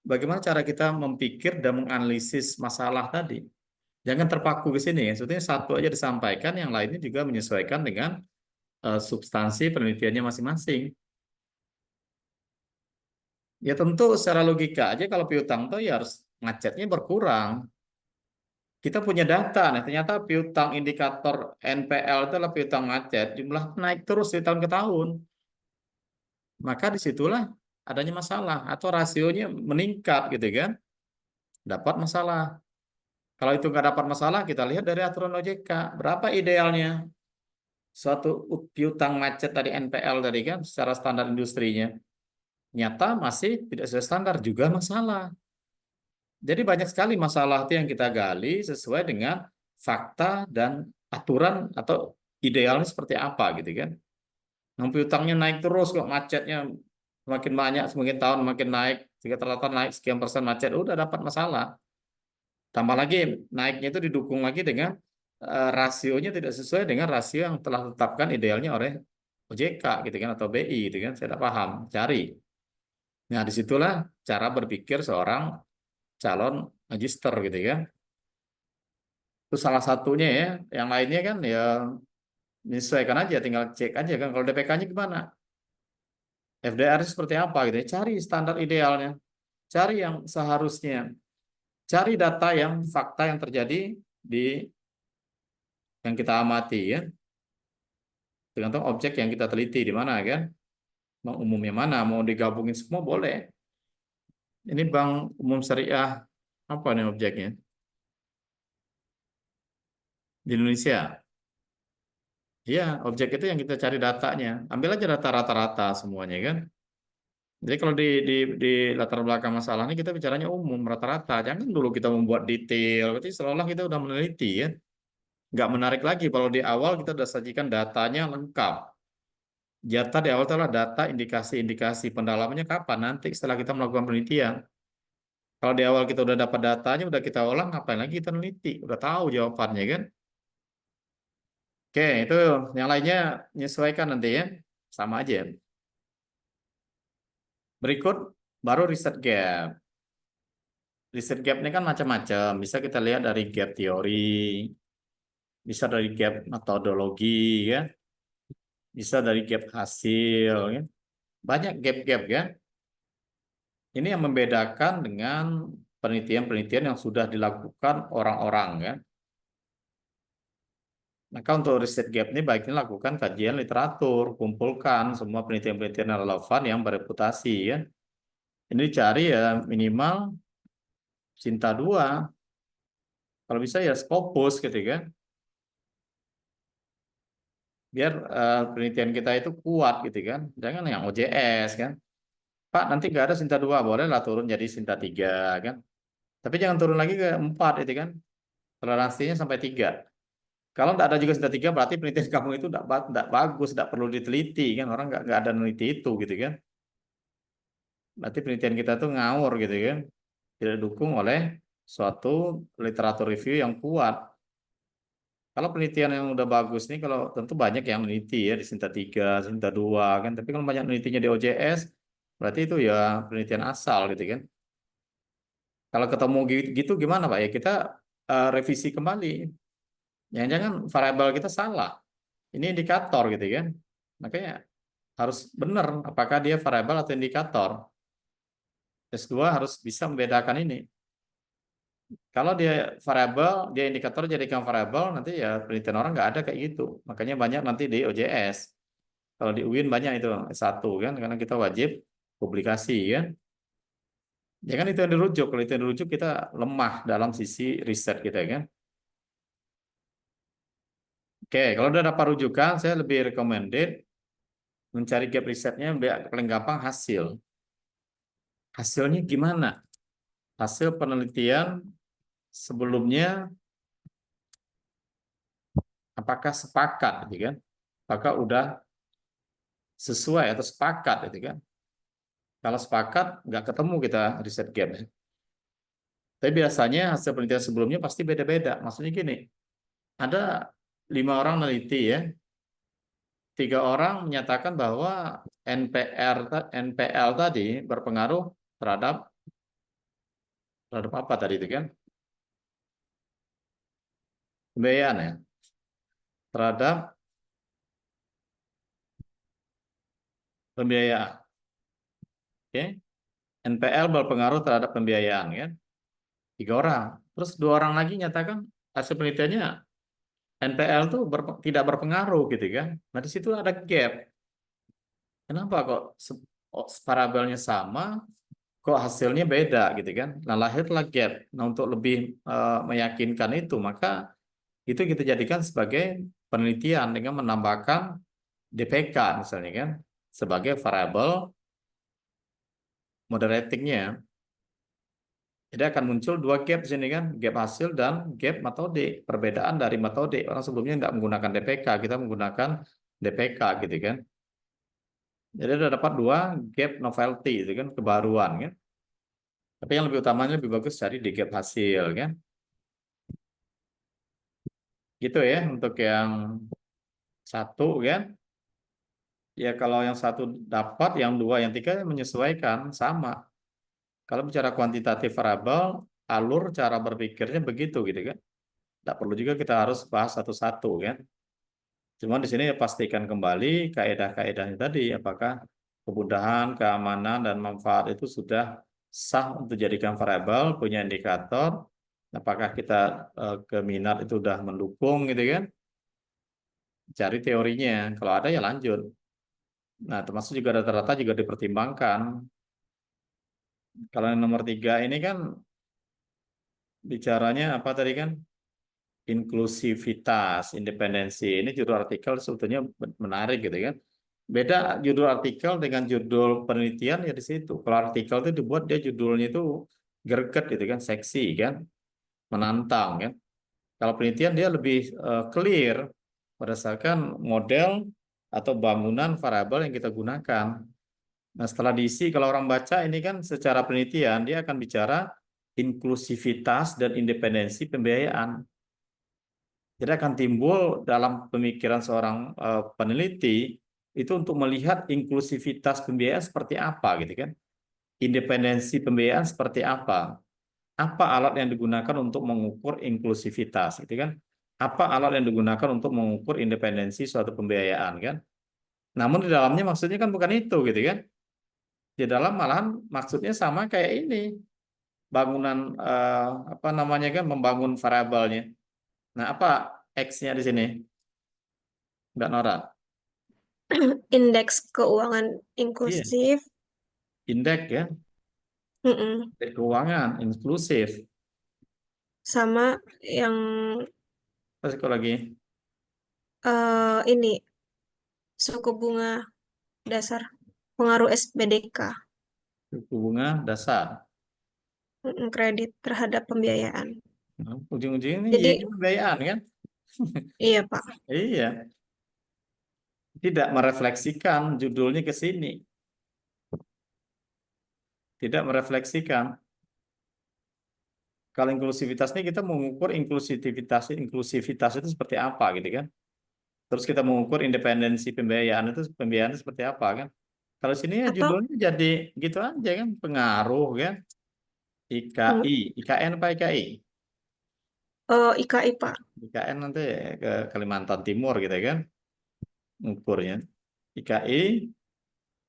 A: bagaimana cara kita memikir dan menganalisis masalah tadi. Jangan terpaku ke sini ya. Sebetulnya satu aja disampaikan, yang lainnya juga menyesuaikan dengan substansi penelitiannya masing-masing. Ya tentu secara logika aja kalau piutang tuh ya harus macetnya berkurang. Kita punya data, nih ternyata piutang indikator NPL itu adalah piutang macet, jumlah naik terus dari tahun ke tahun. Maka disitulah adanya masalah atau rasionya meningkat gitu kan, dapat masalah. Kalau itu nggak dapat masalah, kita lihat dari aturan OJK, berapa idealnya suatu piutang macet dari NPL tadi kan, secara standar industrinya. Nyata masih tidak sesuai standar, juga masalah. Jadi banyak sekali masalah itu yang kita gali sesuai dengan fakta dan aturan atau idealnya seperti apa gitu kan. Yang piutangnya naik terus kok, macetnya semakin banyak, semakin tahun makin naik, jika rata naik sekian persen macet, udah dapat masalah. Tambah lagi naiknya itu didukung lagi dengan rasionya tidak sesuai dengan rasio yang telah ditetapkan idealnya oleh OJK gitu kan atau BI gitu kan. Saya tidak paham, cari. Nah, disitulah cara berpikir seorang calon magister gitu kan. Itu salah satunya ya. Yang lainnya kan ya menyesuaikan aja, tinggal cek aja kan. Kalau DPK-nya gimana? FDR seperti apa gitu ya. Cari standar idealnya. Cari yang seharusnya. Cari data yang fakta yang terjadi di yang kita amati ya. Tergantung objek yang kita teliti di mana kan. Mau umumnya mana, mau digabungin semua boleh. Ini Bank Umum Syariah apa nih objeknya? Di Indonesia. Iya, objek itu yang kita cari datanya. Ambil aja data rata-rata semuanya kan. Jadi kalau di latar belakang masalah ini kita bicaranya umum rata-rata. Jangan dulu kita membuat detail. Berarti seolah kita udah meneliti ya. Nggak menarik lagi kalau di awal kita udah sajikan datanya lengkap. Data di awal adalah data indikasi-indikasi pendalamannya kapan nanti setelah kita melakukan penelitian. Kalau di awal kita udah dapat datanya, udah kita olah, ngapain lagi kita neliti? Udah tahu jawabannya kan? Oke, itu yang lainnya menyesuaikan nanti ya. Sama aja. Berikut baru riset gap. Riset gap ini kan macam-macam. Bisa kita lihat dari gap teori, bisa dari gap metodologi, ya, bisa dari gap hasil, ya. Banyak gap-gap ya. Ini yang membedakan dengan penelitian-penelitian yang sudah dilakukan orang-orang ya. Maka untuk riset gap ini baiknya lakukan kajian literatur, kumpulkan semua penelitian-penelitian yang relevan yang bereputasi ya. Ini cari ya minimal Cinta 2. Kalau bisa ya Scopus gitu kan. Biar penelitian kita itu kuat gitu kan. Jangan yang OJS kan. Pak, nanti nggak ada Sinta 2, bolehlah turun jadi Sinta 3 kan. Tapi jangan turun lagi ke 4 itu kan. Toleransinya sampai 3. Kalau nggak ada juga Sinta 3, berarti penelitian kamu itu nggak bagus, nggak perlu diteliti kan. Orang nggak ada meneliti itu gitu kan. Berarti penelitian kita tuh ngawur gitu kan. Tidak didukung oleh suatu literatur review yang kuat. Kalau penelitian yang udah bagus nih, kalau tentu banyak yang meneliti ya di Sinta 3, Sinta 2 kan. Tapi kalau banyak menelitinya di OJS, berarti itu ya penelitian asal gitu kan. Kalau ketemu gitu gimana Pak? Ya kita revisi kembali. Jangan-jangan variabel kita salah. Ini indikator gitu kan. Makanya harus benar apakah dia variabel atau indikator. S2 harus bisa membedakan ini. Kalau dia variabel, dia indikator jadikan variabel, nanti ya penelitian orang nggak ada kayak gitu. Makanya banyak nanti di OJS. Kalau di UIN banyak itu S1 kan, karena kita wajib publikasi kan. Jangan itu yang dirujuk. Kalau itu yang dirujuk kita lemah dalam sisi riset kita kan. Oke, kalau udah dapat rujukan, saya lebih recommended mencari gap risetnya paling gampang hasil. Hasilnya gimana? Hasil penelitian sebelumnya apakah sepakat gitu kan? Apakah udah sesuai atau sepakat gitu kan? Kalau sepakat, nggak ketemu kita riset gap. Tapi biasanya hasil penelitian sebelumnya pasti beda-beda. Maksudnya gini, ada 5 orang meneliti ya, 3 orang menyatakan bahwa NPL tadi berpengaruh terhadap apa tadi itu kan? Pembiayaan ya, terhadap pembiayaan. Oke, NPL berpengaruh terhadap pembiayaan kan? 3 orang. Terus 2 orang lagi nyatakan hasil penelitiannya NPL tuh tidak berpengaruh gitu kan? Nah di situ ada gap. Kenapa kok variabelnya sama, kok hasilnya beda gitu kan? Nah lahirlah gap. Nah untuk lebih meyakinkan itu, maka itu kita jadikan sebagai penelitian dengan menambahkan DPK misalnya kan, sebagai variabel moderatingnya. Jadi akan muncul 2 gap di sini kan, gap hasil dan gap metode. Perbedaan dari metode. Orang sebelumnya tidak menggunakan DPK, kita menggunakan DPK gitu kan. Jadi ada dapat 2 gap novelty itu kan, kebaruan kan. Tapi yang lebih utamanya lebih bagus cari di gap hasil kan. Gitu ya untuk yang 1 kan. Ya kalau yang 1 dapat, yang 2, yang 3 menyesuaikan sama. Kalau bicara kuantitatif variabel, alur cara berpikirnya begitu gitu kan. Tidak perlu juga kita harus bahas satu-satu kan. Cuma di sini pastikan kembali kaedah-kaedahnya tadi, apakah kemudahan, keamanan, dan manfaat itu sudah sah untuk dijadikan variabel, punya indikator, apakah kita ke minat itu sudah mendukung gitu kan, cari teorinya, kalau ada ya lanjut. Nah termasuk juga rata-rata juga dipertimbangkan. Kalau yang nomor 3 ini kan bicaranya apa tadi kan? Inklusivitas, independensi. Ini judul artikel sebetulnya menarik gitu kan. Beda judul artikel dengan judul penelitian ya di situ. Kalau artikel itu dibuat dia judulnya itu greget gitu kan, seksi kan, menantang kan. Kalau penelitian dia lebih clear berdasarkan model atau bangunan variabel yang kita gunakan. Nah, setelah diisi kalau orang baca ini kan secara penelitian dia akan bicara inklusivitas dan independensi pembiayaan. Jadi akan timbul dalam pemikiran seorang peneliti itu untuk melihat inklusivitas pembiayaan seperti apa gitu kan. Independensi pembiayaan seperti apa. Apa alat yang digunakan untuk mengukur inklusivitas gitu kan. Apa alat yang digunakan untuk mengukur independensi suatu pembiayaan kan. Namun di dalamnya maksudnya kan bukan itu gitu kan. Di dalam malahan maksudnya sama kayak ini. Bangunan apa namanya kan, membangun variabelnya. Nah, apa X-nya di sini? Mbak Nora?
C: Indeks keuangan
A: Iya,
C: inklusif.
A: indeks ya,
C: Mm-mm.
A: indeks keuangan inklusif.
C: Sama yang
A: Terus kalau lagi
C: ini suku bunga dasar pengaruh SBDK,
A: suku bunga dasar.
C: kredit terhadap pembiayaan.
A: Nah, ujung-ujungnya ini
C: Jadi
A: yield pembiayaan kan?
C: iya Pak.
A: Iya, tidak merefleksikan judulnya ke sini. Tidak merefleksikan. Kalau inklusivitas ini kita mengukur inklusivitas itu seperti apa gitu kan? Terus kita mengukur independensi pembiayaan itu seperti apa kan? Kalau sini ya
C: Atau
A: judulnya jadi gitu aja kan, pengaruh kan? IKI, IKN apa IKI?
C: IKI Pak.
A: IKN nanti ke Kalimantan Timur gitu kan, ngukurnya. IKI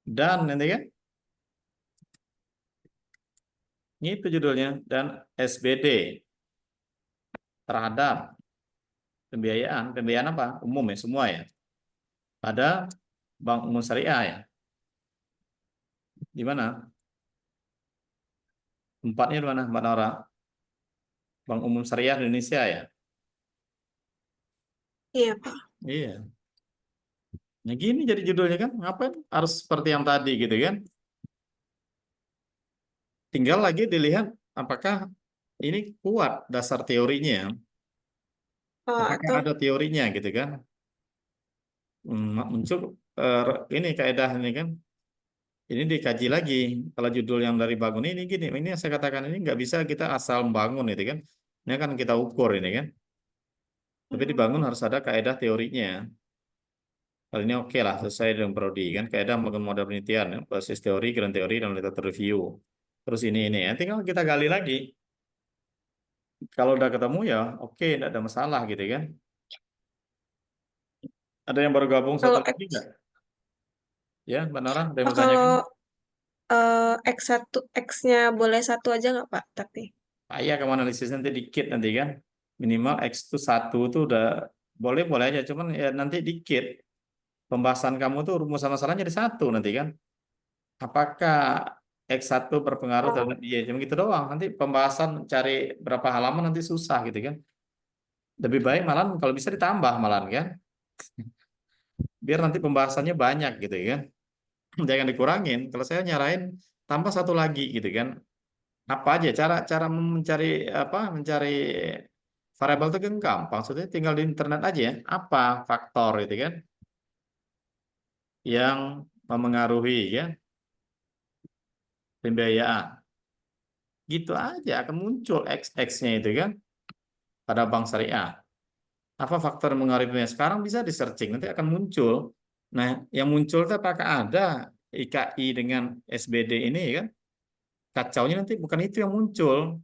A: dan nanti kan, itu judulnya, dan SBD terhadap pembiayaan apa? Umum ya, semua ya. Pada Bank Umum Syariah ya. Di mana? Tempatnya di mana, Mbak Nora? Bank Umum Syariah di Indonesia ya.
C: Iya Pak.
A: Iya. Nah gini jadi judulnya kan, ngapain harus seperti yang tadi gitu kan? Tinggal lagi dilihat apakah ini kuat dasar teorinya, apakah
C: Atau
A: ada teorinya gitu kan? Muncul ini kaedah ini kan, ini dikaji lagi. Kalau judul yang dari bangun ini gini, ini yang saya katakan ini nggak bisa kita asal bangun itu kan. Ini kan kita ukur ini kan. Tapi dibangun harus ada kaedah teorinya. Kalau ini oke lah, sesuai dengan prodi kan. Kaedah melakukan model penelitian, ya. Basis teori, grand teori, dan literatur review. Terus ini ya. Tinggal kita gali lagi. Kalau udah ketemu ya oke, tidak ada masalah gitu kan. Ada yang baru gabung satu
C: Kalau
A: lagi nggak? Ya, Mbak Nora, ada yang
C: Oh,
A: mau
C: kalau
A: tanyakan?
C: X1, X-nya boleh satu aja nggak, Pak? Tapi
A: Iya, kamu analisis nanti dikit nanti kan. Minimal X itu 1 itu udah boleh-boleh aja. Cuman ya nanti dikit. Pembahasan kamu tuh rumusan masalahnya jadi 1 nanti kan. Apakah X1 berpengaruh terhadap Y? Cuma gitu doang. Nanti pembahasan cari berapa halaman nanti susah gitu kan. Lebih baik malah kalau bisa ditambah malah kan. Biar nanti pembahasannya banyak gitu kan. Jangan dikurangin. Kalau saya nyarain tambah 1 lagi gitu kan. Apa aja cara cara mencari mencari variabel itu kan gampang. Maksudnya tinggal di internet aja ya. Apa faktor itu kan yang memengaruhi ya pembiayaan. Gitu aja akan muncul XX-nya itu kan pada bank syariah. Apa faktor yang mengaruhi pembiayaan? Sekarang bisa di searching nanti akan muncul. Nah, yang muncul itu apakah ada IKI dengan SBD ini kan? Kacaunya nanti bukan itu yang muncul.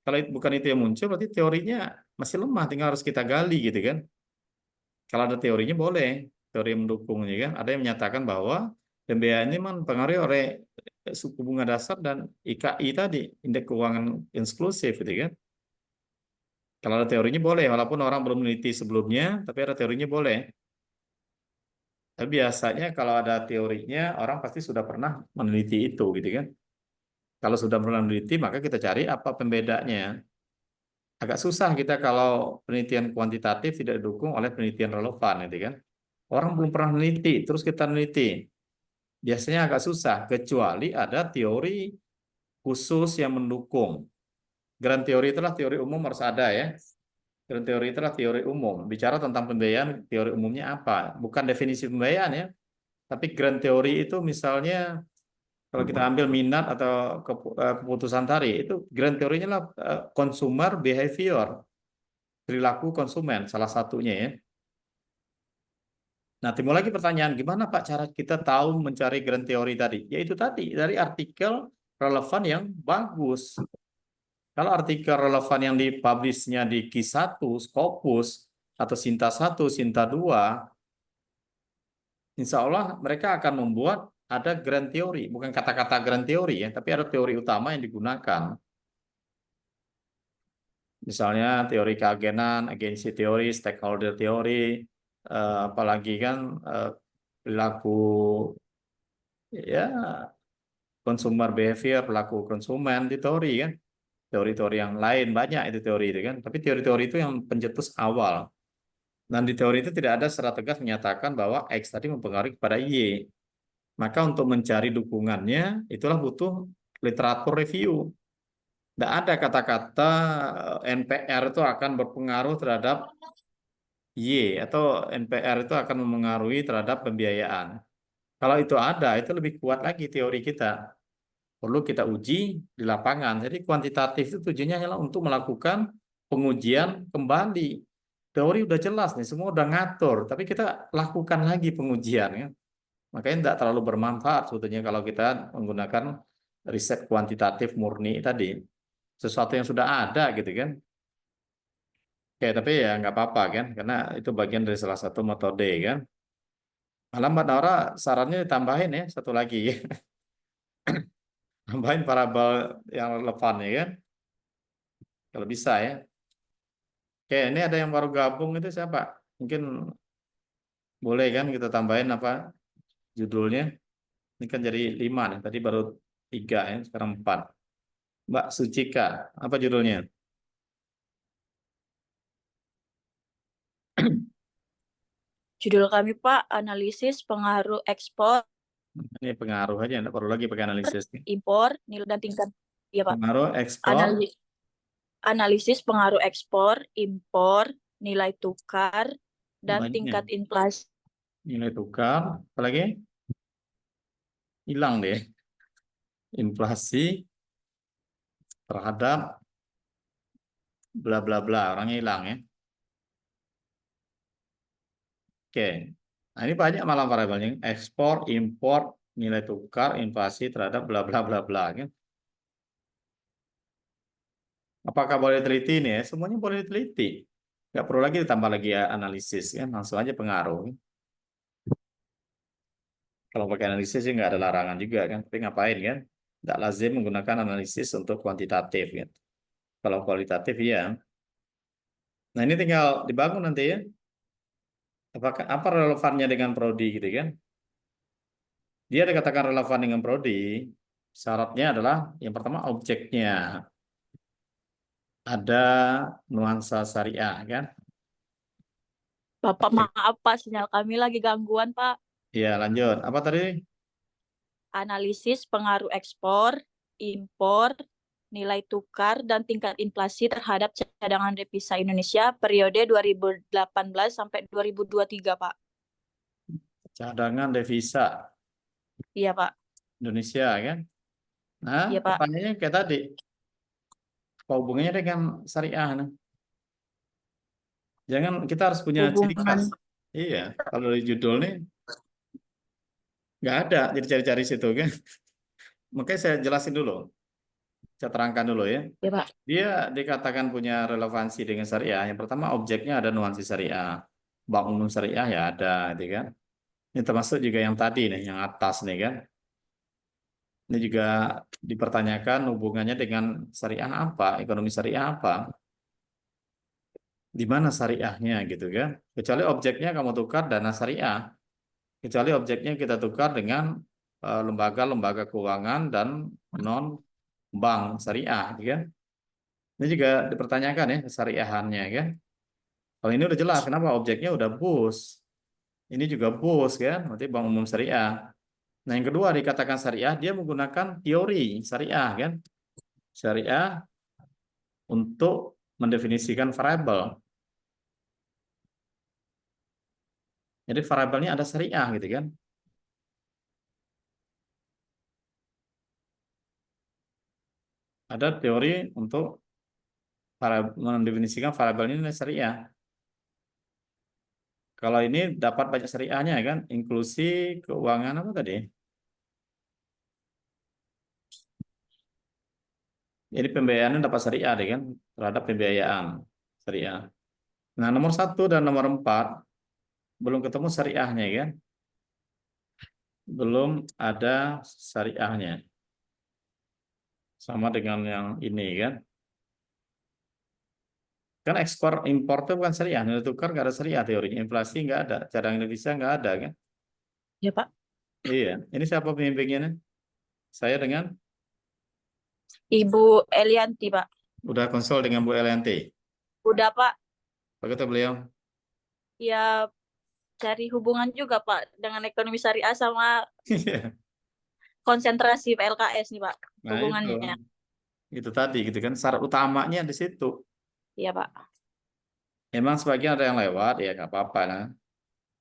A: Kalau bukan itu yang muncul, berarti teorinya masih lemah, tinggal harus kita gali gitu kan. Kalau ada teorinya boleh, teori yang mendukungnya kan. Ada yang menyatakan bahwa pembiayaan ini memang pengaruh oleh suku bunga dasar dan IKI tadi, indeks keuangan inklusif gitu kan. Kalau ada teorinya boleh, walaupun orang belum meneliti sebelumnya, tapi ada teorinya boleh. Tapi biasanya kalau ada teorinya, orang pasti sudah pernah meneliti itu gitu kan. Kalau sudah pernah meneliti, maka kita cari apa pembedanya. Agak susah kita kalau penelitian kuantitatif tidak didukung oleh penelitian relevan, gitu kan. Orang belum pernah meneliti, terus kita meneliti. Biasanya agak susah, kecuali ada teori khusus yang mendukung. Grand teori itulah teori umum harus ada ya. Grand teori itulah teori umum. Bicara tentang pembiayaan, teori umumnya apa? Bukan definisi pembiayaan ya, tapi grand teori itu misalnya kalau kita ambil minat atau keputusan tadi, itu grand teorinya lah consumer behavior. Perilaku konsumen salah satunya ya. Nah, timbul lagi pertanyaan, gimana Pak cara kita tahu mencari grand teori tadi? Yaitu tadi dari artikel relevan yang bagus. Kalau artikel relevan yang dipublishnya di Q1, Scopus, atau Sinta 1, Sinta 2, insya Allah mereka akan membuat ada grand teori. Bukan kata-kata grand teori ya, tapi ada teori utama yang digunakan. Misalnya teori keagenan, agensi teori, stakeholder teori, apalagi kan perilaku ya consumer behavior, perilaku konsumen di teori kan. Teori-teori yang lain banyak itu teori itu kan. Tapi teori-teori itu yang pencetus awal. Dan di teori itu tidak ada secara tegas menyatakan bahwa X tadi mempengaruhi kepada Y. Maka untuk mencari dukungannya, itulah butuh literatur review. Tidak ada kata-kata NPR itu akan berpengaruh terhadap Y atau NPR itu akan memengaruhi terhadap pembiayaan. Kalau itu ada, itu lebih kuat lagi teori kita. Perlu kita uji di lapangan. Jadi kuantitatif itu tujuannya adalah untuk melakukan pengujian kembali. Teori udah jelas nih, semua udah ngatur, tapi kita lakukan lagi pengujian ya. Makanya tidak terlalu bermanfaat sebetulnya kalau kita menggunakan riset kuantitatif murni tadi. Sesuatu yang sudah ada gitu kan. Oke, tapi ya nggak apa-apa kan, karena itu bagian dari salah satu metode kan. Malah Mbak Naura sarannya ditambahin ya, satu lagi. Tambahin parabel yang relevan ya kan. Kalau bisa ya. Oke, ini ada yang baru gabung itu siapa? Mungkin boleh kan kita tambahin apa judulnya? Ini kan jadi 5 nih. Tadi baru 3 ya, sekarang 4. Mbak Sucika, apa judulnya?
E: Judul kami, Pak, analisis pengaruh ekspor,
A: Ini pengaruh aja, nggak perlu lagi pakai analisis nih.
E: impor, nilai dan tingkat. Iya, Pak.
A: Pengaruh ekspor,
E: Analisis pengaruh ekspor, impor, nilai tukar, dan
A: banyak.
E: tingkat inflasi.
A: Nilai tukar, apa lagi? hilang deh. Inflasi terhadap bla bla bla, orangnya hilang ya. Oke. Nah, ini banyak malah variabelnya. Ekspor, impor, nilai tukar, inflasi terhadap bla bla bla bla kan. Apakah boleh teliti nih ya? Semuanya boleh diteliti. Nggak perlu lagi ditambah lagi ya analisis kan, langsung aja pengaruh. Kalau pakai analisis sih nggak ada larangan juga kan. Tapi ngapain kan? Nggak lazim menggunakan analisis untuk kuantitatif kan. Kalau kualitatif ya. Nah ini tinggal dibangun nanti ya. Apakah apa relevannya dengan prodi gitu kan? Dia dikatakan relevan dengan prodi. Syaratnya adalah yang pertama objeknya ada nuansa syariah kan?
E: Bapak maaf Pak, sinyal kami lagi gangguan Pak.
A: Iya lanjut. Apa tadi?
E: Analisis pengaruh ekspor, impor, nilai tukar, dan tingkat inflasi terhadap cadangan devisa Indonesia periode 2018 sampai 2023 Pak.
A: Cadangan devisa
E: Iya Pak.
A: Indonesia kan? Nah
E: Iya Pak.
A: pertanyaannya kayak tadi. Apa hubungannya dengan syariah? Nah? Jangan kita harus punya ciri khas.
E: Hubungan.
A: Iya, kalau di judul nih nggak ada, jadi cari-cari situ kan. Makanya saya jelasin dulu, saya terangkan dulu ya.
E: Iya Pak.
A: Dia dikatakan punya relevansi dengan syariah. Yang pertama objeknya ada nuansa syariah. Bank umum syariah ya ada, gitu kan. Ini termasuk juga yang tadi nih, yang atas nih kan. Ini juga dipertanyakan hubungannya dengan syariah apa, ekonomi syariah apa, di mana syariahnya gitu kan. Kecuali objeknya kamu tukar dana syariah. Kecuali objeknya kita tukar dengan lembaga-lembaga keuangan dan non bank syariah, ya. Ini juga dipertanyakan ya syariahannya, kan. Kalau ini udah jelas, kenapa objeknya udah BUS, ini juga BUS kan, berarti bank umum syariah. Nah yang kedua dikatakan syariah, dia menggunakan teori syariah kan, syariah untuk mendefinisikan variabel. Jadi variabelnya ada syariah gitu kan. Ada teori untuk mendefinisikan variabel ini syariah. Kalau ini dapat banyak syariahnya kan, inklusi keuangan apa tadi? Jadi pembiayaannya dapat syariah deh kan, terhadap pembiayaan syariah. Nah nomor 1 dan nomor 4 belum ketemu syariahnya kan, belum ada syariahnya. Sama dengan yang ini kan. Kan ekspor impor itu bukan syariah, nilai tukar nggak ada syariah teorinya, inflasi nggak ada, cadangan devisa nggak ada kan?
E: Iya Pak.
A: Iya, ini siapa pembimbingnya? Saya dengan
E: Ibu Elianti Pak.
A: udah konsul dengan Bu Elianti.
E: Udah Pak.
A: Apa kata beliau?
E: Ya cari hubungan juga Pak dengan ekonomi syariah sama konsentrasi PLKS nih Pak.
A: Nah
E: Hubungannya.
A: itu tadi gitu kan, syarat utamanya di situ.
E: Iya Pak.
A: Emang sebagian ada yang lewat ya nggak apa-apa lah.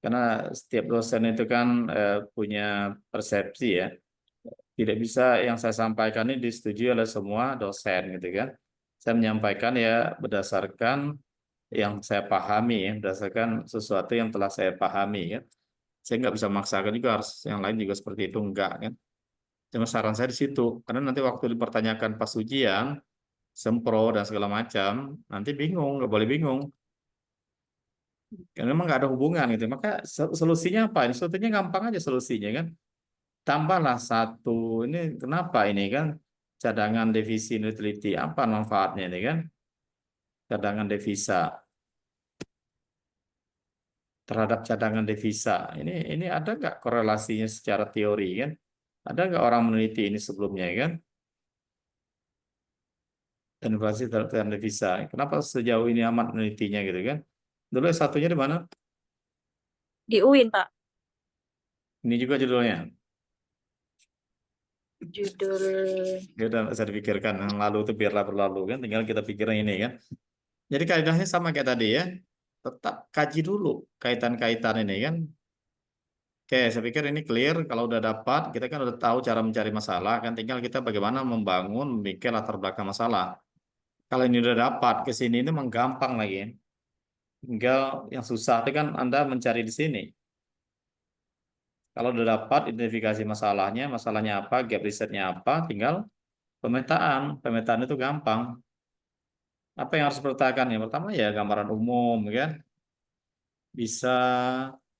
A: Karena setiap dosen itu kan punya persepsi ya. Tidak bisa yang saya sampaikan ini disetujui oleh semua dosen gitu kan. Saya menyampaikan ya berdasarkan yang saya pahami ya, berdasarkan sesuatu yang telah saya pahami ya. Saya nggak bisa memaksakan juga harus yang lain juga seperti itu enggak kan. Cuma saran saya di situ, karena nanti waktu dipertanyakan pas ujian, sempro dan segala macam, nanti bingung, nggak boleh bingung. Karena memang nggak ada hubungan gitu. Maka solusinya apa? Ini solusinya gampang aja solusinya kan. Tambahlah 1, ini kenapa ini kan cadangan devisa utility apa manfaatnya ini kan? Cadangan devisa terhadap cadangan devisa. Ini ada nggak korelasinya secara teori kan? Ada nggak orang meneliti ini sebelumnya kan? Inflasi terhadap cadangan devisa. Kenapa sejauh ini amat menelitinya gitu kan? Dulu satunya di mana?
E: Di UIN Pak.
A: Ini juga judulnya.
E: Judul.
A: Ya udah nggak usah dipikirkan. Yang lalu itu biarlah berlalu kan. Tinggal kita pikirin ini kan. Jadi kaidahnya sama kayak tadi ya. Tetap kaji dulu kaitan-kaitan ini kan. Oke, saya pikir ini clear. Kalau udah dapat, kita kan udah tahu cara mencari masalah, kan tinggal kita bagaimana membangun, membuat latar belakang masalah. Kalau ini udah dapat, ke sini itu memang gampang lagi. Tinggal yang susah itu kan Anda mencari di sini. Kalau udah dapat identifikasi masalahnya apa, gap risetnya apa, tinggal pemetaan. Pemetaan itu gampang. Apa yang harus dipertahankan? Yang pertama ya gambaran umum, kan? Bisa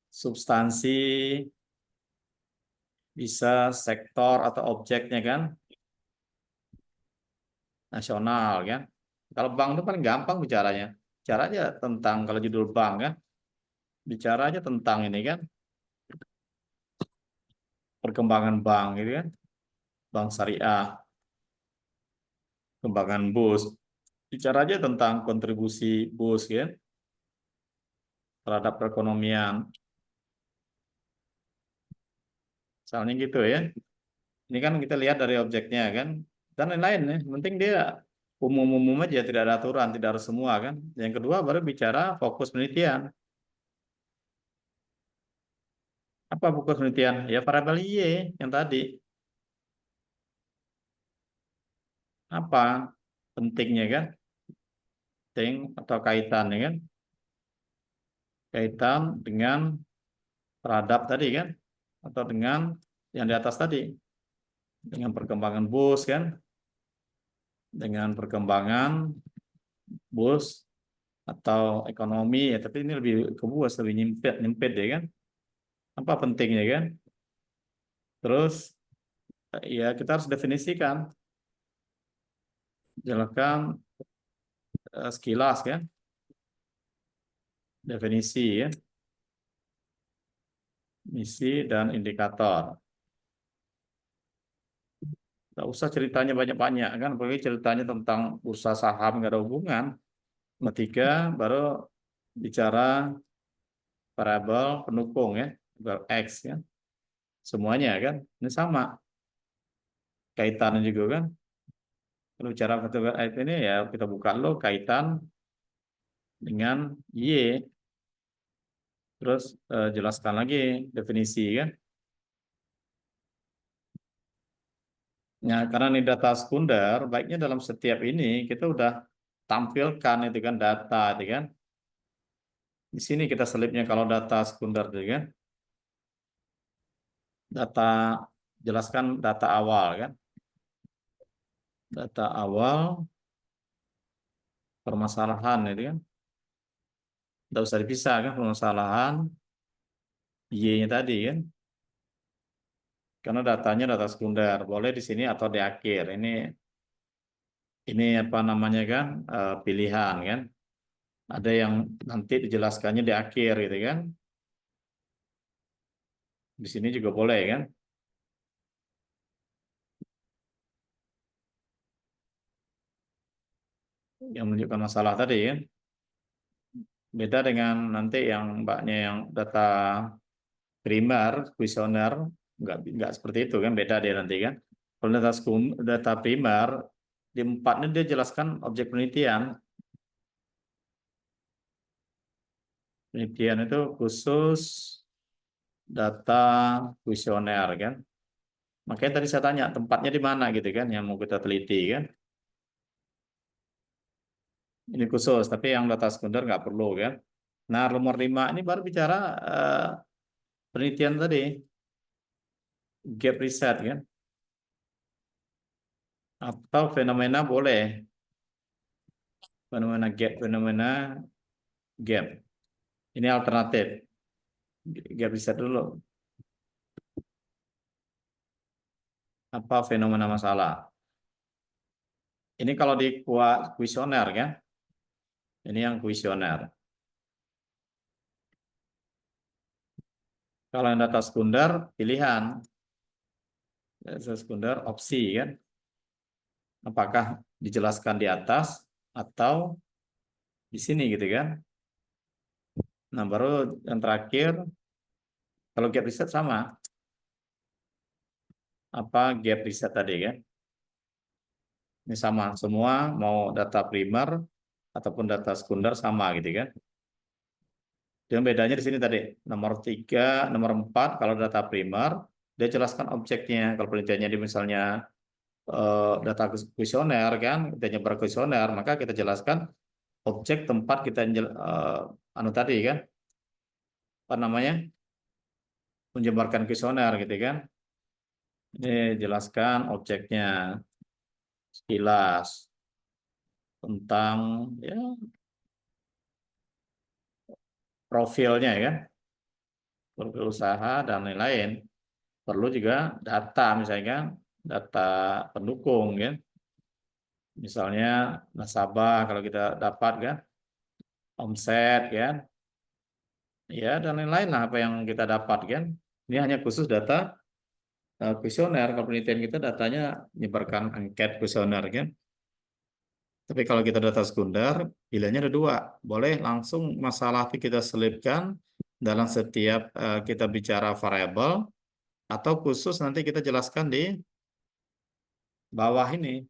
A: substansi, bisa sektor atau objeknya kan, nasional kan. Kalau bank itu paling gampang bicaranya. Bicara aja tentang kalau judul bank kan, bicara aja tentang ini kan, perkembangan bank gitu kan, bank syariah, perkembangan BUS. Bicara aja tentang kontribusi BUS kan terhadap perekonomian. Misalnya gitu ya. Ini kan kita lihat dari objeknya kan, dan lain-lain ya. Penting dia umum-umum aja, tidak ada aturan, tidak harus semua kan. Yang kedua baru bicara fokus penelitian. Apa fokus penelitian? Ya variabel Y yang tadi. Apa pentingnya kan? Penting atau kaitannya kan? Kaitan dengan peradab tadi kan? Atau dengan yang di atas tadi. Dengan perkembangan BUS kan? Dengan perkembangan BUS atau ekonomi ya, tapi ini lebih ke BUS, lebih nyempit ya kan? Apa pentingnya kan? Terus ya kita harus definisikan, jelaskan sekilas kan, definisi ya, misi dan indikator. Nggak usah ceritanya banyak-banyak kan, apalagi ceritanya tentang bursa saham nggak ada hubungan. Ketiga baru bicara variabel pendukung ya, variabel X ya, semuanya kan, ini sama kaitannya juga kan. Kalau bicara variabel X ini ya kita buka lo kaitan dengan Y, terus jelaskan lagi definisi kan. Nah, karena ini data sekunder, baiknya dalam setiap ini kita udah tampilkan itu kan data itu kan. Di sini kita selipnya kalau data sekunder itu kan. Data jelaskan data awal kan. Data awal permasalahan itu kan. Tidak usah dipisah kan permasalahan Y-nya tadi kan. Karena datanya data sekunder, boleh di sini atau di akhir. Ini apa namanya kan? Pilihan kan. Ada yang nanti dijelaskannya di akhir gitu kan. Di sini juga boleh kan. Yang menunjukkan masalah tadi kan. Beda dengan nanti yang mbaknya yang data primer, kuesioner, nggak seperti itu kan, beda dia nanti kan. Kalau data primer, di 4 ini dia jelaskan objek penelitian. Penelitian itu khusus data kuesioner kan. Makanya tadi saya tanya tempatnya di mana gitu kan, yang mau kita teliti kan. Ini khusus, tapi yang data sekunder nggak perlu kan. Nah, nomor 5 ini baru bicara penelitian tadi, gap riset kan. Atau fenomena boleh. Fenomena gap. Ini alternatif. Gap riset dulu. Apa fenomena masalah? Ini kalau di kuesioner kan. Ini yang kuesioner. Kalau yang data sekunder, pilihan. Data sekunder, opsi kan. Apakah dijelaskan di atas atau di sini gitu kan. Nah, baru yang terakhir, kalau gap riset sama. Apa gap riset tadi kan. Ini sama, semua mau data primer ataupun data sekunder sama gitu kan. Dengan bedanya di sini tadi nomor 3, nomor 4 kalau data primer dia jelaskan objeknya. Kalau penelitiannya di misalnya data kuesioner kan, kita nyebar kuesioner, maka kita jelaskan objek tempat kita anu tadi kan, apa namanya, menyebarkan kuesioner gitu kan. Ini jelaskan objeknya sekilas tentang ya profilnya ya kan, profil usaha dan lain-lain. Perlu juga data misalnya kan, data pendukung kan. Misalnya nasabah kalau kita dapat kan, omset kan, ya dan lain-lain lah apa yang kita dapat kan. Ini hanya khusus data kuesioner. Kalau penelitian kita datanya menyebarkan angket kuesioner kan. Tapi kalau kita data sekunder, pilihannya ada dua. Boleh langsung masalah itu kita selipkan dalam setiap kita bicara variabel, atau khusus nanti kita jelaskan di bawah ini.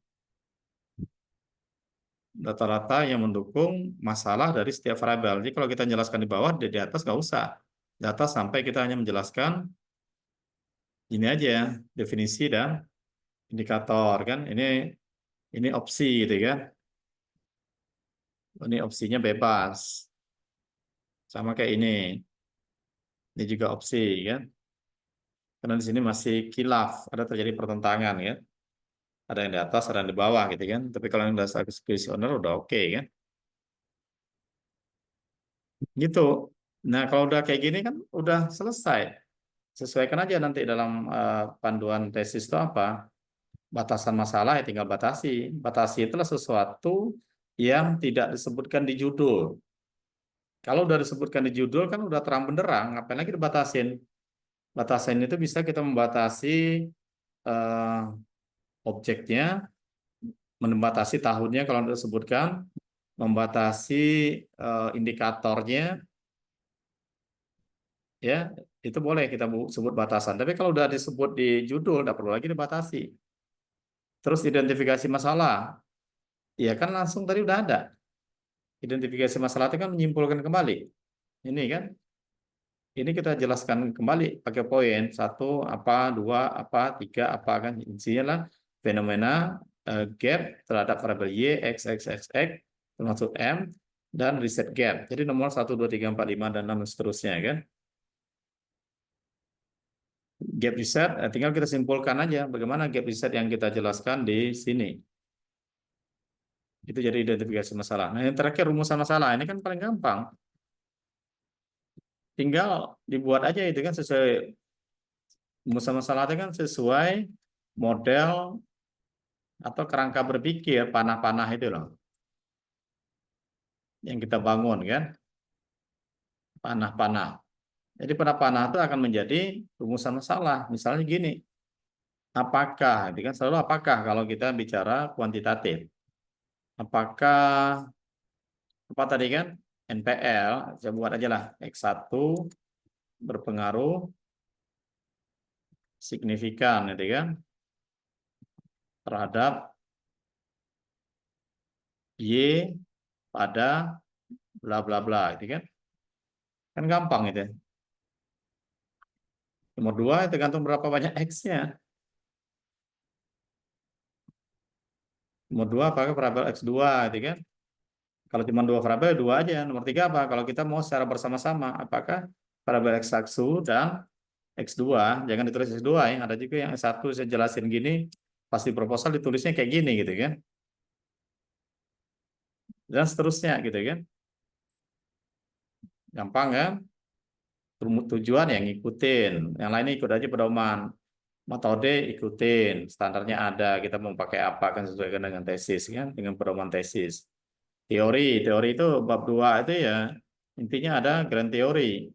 A: Data-data yang mendukung masalah dari setiap variabel. Jadi kalau kita jelaskan di bawah, di atas nggak usah. Data sampai kita hanya menjelaskan ini aja, definisi dan indikator kan. Ini opsi gitu kan. Ini opsinya bebas. Sama kayak ini. Ini juga opsi kan. Karena di sini masih kilaf, ada terjadi pertentangan ya. Ada yang di atas, ada yang di bawah gitu kan. Tapi kalau yang dasar kuesioner udah oke kan. Gitu. Nah, kalau udah kayak gini kan udah selesai. Sesuaikan aja nanti dalam panduan tesis itu apa. Batasan masalah ya tinggal batasi. Batasi itulah sesuatu yang tidak disebutkan di judul. Kalau udah disebutkan di judul kan udah terang benderang, ngapain lagi dibatasin? Batasan itu bisa kita membatasi eh, objeknya, membatasi tahunnya kalau udah disebutkan, membatasi indikatornya, ya itu boleh kita sebut batasan. Tapi kalau udah disebut di judul, tidak perlu lagi dibatasi. Terus identifikasi masalah, ya kan langsung tadi udah ada. Identifikasi masalah itu kan menyimpulkan kembali. Ini kan, ini kita jelaskan kembali pakai poin 1 apa, 2 apa, 3 apa kan. Intinya lah fenomena gap terhadap variabel Y, X, termasuk M, dan reset gap. Jadi nomor 1, 2, 3, 4, 5, dan 6 dan seterusnya kan. Gap reset, tinggal kita simpulkan aja bagaimana gap reset yang kita jelaskan di sini. Itu jadi identifikasi masalah. Nah, yang terakhir rumusan masalah. Ini kan paling gampang. Tinggal dibuat aja itu kan sesuai rumusan masalah itu kan sesuai model atau kerangka berpikir panah-panah itu loh. Yang kita bangun kan. Panah-panah. Jadi panah-panah itu akan menjadi rumusan masalah. Misalnya gini. Apakah, itu kan selalu apakah kalau kita bicara kuantitatif. Apakah apa tadi kan NPL, saya buat aja lah X1 berpengaruh signifikan gitu kan terhadap Y pada bla bla bla gitu kan gampang itu. Nomor 2 tergantung berapa banyak X-nya. Nomor 2 apakah variabel X2 gitu kan. Kalau cuma 2 variabel 2 aja. Nomor 3 apa? Kalau kita mau secara bersama-sama apakah variabel X1 dan X2, jangan ditulis X2 ya. Ada juga yang S1 saya jelasin gini, pasti proposal ditulisnya kayak gini gitu kan. Dan seterusnya gitu kan. Gampang kan? Tujuan yang ngikutin, yang lainnya ikut aja pedoman. Metode ikutin, standarnya ada, kita mau pakai apa kan sesuaikan dengan tesis kan, dengan pedoman tesis. Teori itu bab 2 itu ya, intinya ada grand teori.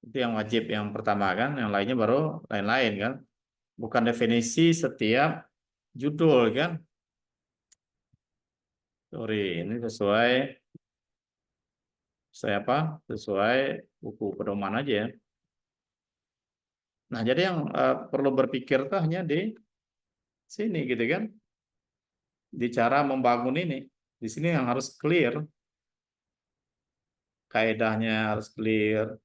A: Itu yang wajib yang pertama kan, yang lainnya baru lain-lain kan. Bukan definisi setiap judul kan. Teori ini sesuai apa? Sesuai buku pedoman aja ya. Nah, jadi yang perlu berpikir tuh hanya di sini gitu kan. Di cara membangun ini. Di sini yang harus clear. kaedahnya harus clear,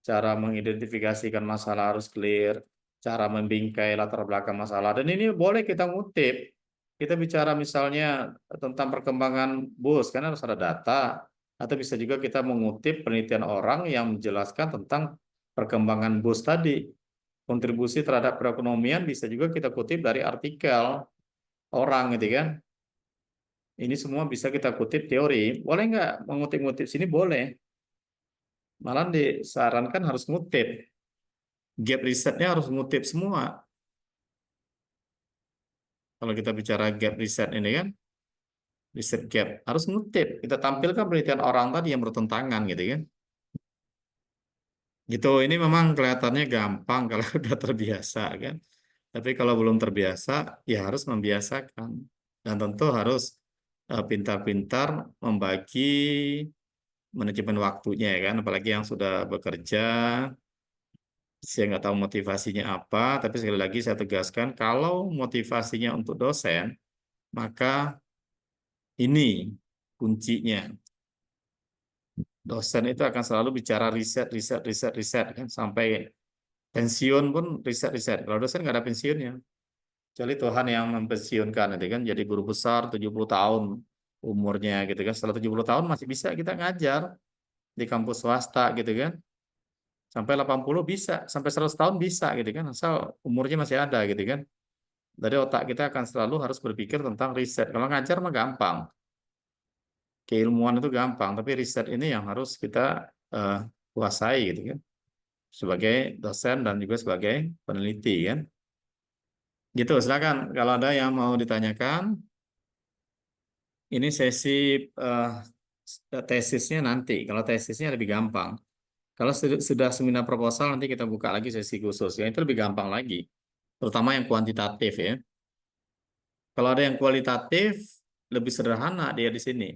A: cara mengidentifikasikan masalah harus clear, cara membingkai latar belakang masalah. Dan ini boleh kita ngutip. Kita bicara misalnya tentang perkembangan bus, karena harus ada data. Atau bisa juga kita mengutip penelitian orang yang menjelaskan tentang perkembangan bus tadi. Kontribusi terhadap perekonomian bisa juga kita kutip dari artikel orang gitu kan. Ini semua bisa kita kutip teori. Boleh nggak mengutip-ngutip sini? Boleh. Malah disarankan harus ngutip. Gap risetnya harus ngutip semua. Kalau kita bicara gap riset ini kan, riset gap harus ngutip. Kita tampilkan penelitian orang tadi yang bertentangan gitu kan. Gitu, ini memang kelihatannya gampang kalau udah terbiasa kan. Tapi kalau belum terbiasa, ya harus membiasakan. Dan tentu harus pintar-pintar membagi manajemen waktunya ya kan. Apalagi yang sudah bekerja, saya nggak tahu motivasinya apa, tapi sekali lagi saya tegaskan, kalau motivasinya untuk dosen, maka ini kuncinya. Dosen itu akan selalu bicara riset, riset, riset, riset, kan sampai pensiun pun riset, riset. Kalau dosen nggak ada pensiunnya. Kecuali Tuhan yang mempensiunkan, itu kan jadi guru besar 70 tahun umurnya gitu kan. Setelah 70 tahun masih bisa kita ngajar di kampus swasta gitu kan. Sampai 80 bisa, sampai 100 tahun bisa gitu kan, asal umurnya masih ada gitu kan. Dari otak kita akan selalu harus berpikir tentang riset. Kalau ngajar mah gampang. Keilmuan itu gampang, tapi riset ini yang harus kita kuasai gitu kan. Sebagai dosen dan juga sebagai peneliti kan. Gitu, silakan kalau ada yang mau ditanyakan. Ini sesi tesisnya nanti. Kalau tesisnya lebih gampang. Kalau sudah seminar proposal nanti kita buka lagi sesi khusus. Ya, itu lebih gampang lagi. Terutama yang kuantitatif ya. Kalau ada yang kualitatif, lebih sederhana dia di sini.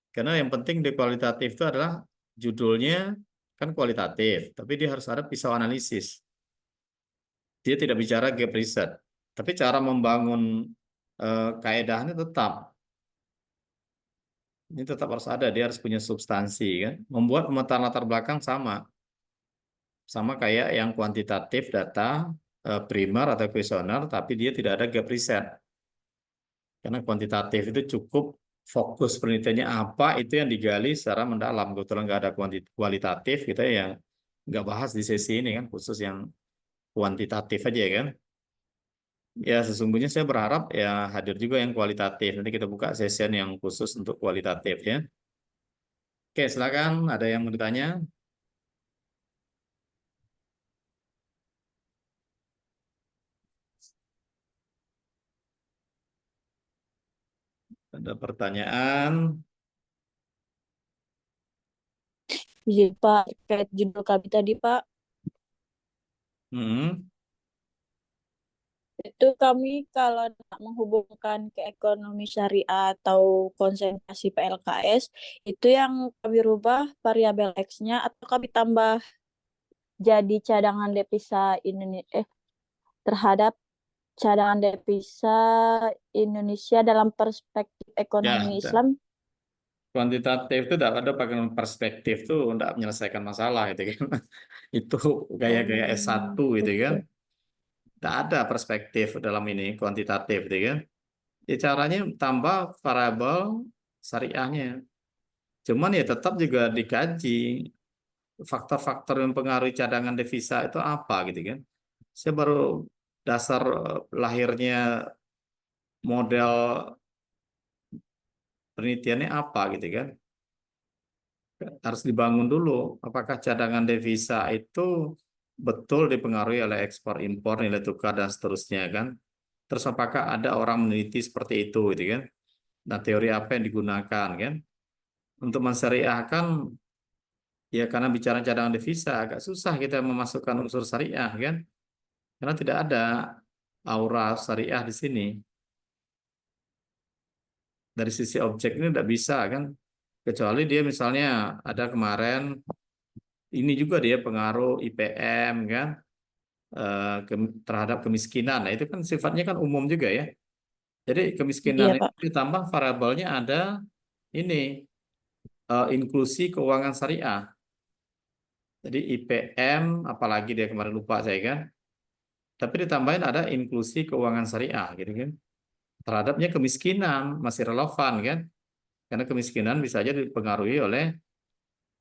A: Karena yang penting di kualitatif itu adalah judulnya kan kualitatif, tapi dia harus ada pisau analisis. Dia tidak bicara gap research, tapi cara membangun kaedahnya tetap. Ini tetap harus ada, dia harus punya substansi kan. Membuat pemetaan latar belakang sama kayak yang kuantitatif data primer atau kuesioner, tapi dia tidak ada gap research. Karena kuantitatif itu cukup fokus penelitiannya apa, itu yang digali secara mendalam. Kebetulan nggak ada kualitatif, kita yang nggak bahas di sesi ini kan, khusus yang kuantitatif aja kan. Ya sesungguhnya saya berharap ya hadir juga yang kualitatif. Nanti kita buka session yang khusus untuk kualitatif ya. Oke, silakan. Ada yang mau ditanya? Ada pertanyaan?
E: Iya Pak, terkait judul kami tadi Pak,
A: Hmm.
E: itu kami kalau nak menghubungkan ke ekonomi syariah atau konsentrasi PLKS, itu yang kami rubah variabel X-nya atau kami tambah jadi cadangan devisa Indonesia terhadap cadangan devisa Indonesia dalam perspektif ekonomi
A: Ya,
E: Islam.
A: kuantitatif itu tidak ada pakai perspektif tuh tidak menyelesaikan masalah itu kan. Itu kayak S1 gitu kan.
E: Gitu.
A: Tidak ada perspektif dalam ini kuantitatif gitu kan. Ya caranya tambah variabel syariahnya. Cuman ya tetap juga dikaji faktor-faktor yang mempengaruhi cadangan devisa itu apa gitu kan. Saya baru dasar lahirnya model penelitiannya apa gitu kan. Harus dibangun dulu apakah cadangan devisa itu betul dipengaruhi oleh ekspor impor, nilai tukar dan seterusnya kan. Terus apakah ada orang meneliti seperti itu gitu kan. Nah, teori apa yang digunakan kan? Untuk mensyariahkan ya karena bicara cadangan devisa agak susah kita memasukkan unsur syariah kan. Karena tidak ada aura syariah di sini. Dari sisi objek ini tidak bisa kan. Kecuali dia misalnya ada kemarin ini juga dia pengaruh IPM kan terhadap kemiskinan. Nah, itu kan sifatnya kan umum juga ya. Jadi kemiskinan
E: Iya
A: itu
E: Pak.
A: ditambah variabelnya ada ini inklusi keuangan syariah. Jadi IPM, apalagi dia kemarin lupa saya kan. Tapi ditambahin ada inklusi keuangan syariah gitu kan. Terhadapnya kemiskinan masih relevan kan. Karena kemiskinan bisa aja dipengaruhi oleh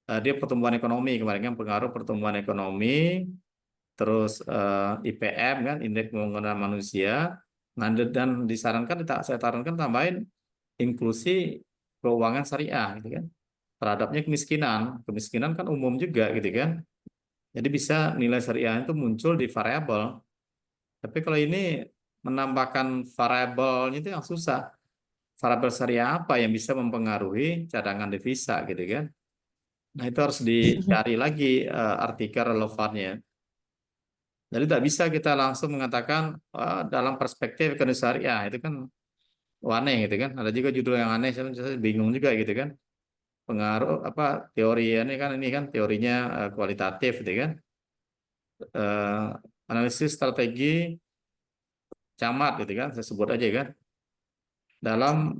A: dia pertumbuhan ekonomi kemarin kan, pengaruh pertumbuhan ekonomi, terus IPM kan, indeks pembangunan manusia. Nah, dan disarankan, saya sarankan tambahin inklusi keuangan syariah gitu kan. Terhadapnya kemiskinan, kemiskinan kan umum juga gitu kan. Jadi bisa nilai syariah itu muncul di variabel. Tapi kalau ini menambahkan variabelnya itu yang susah. Variabel syariah apa yang bisa mempengaruhi cadangan devisa gitu kan? Nah, itu harus dicari lagi artikel relevannya. Jadi tidak bisa kita langsung mengatakan dalam perspektif ekonomi syariah itu kan aneh gitu kan. Ada juga judul yang aneh, saya bingung juga gitu kan. Pengaruh apa teori ini kan teorinya kualitatif gitu kan. Eh, Analisis strategi camat gitu kan, saya sebut aja kan. Dalam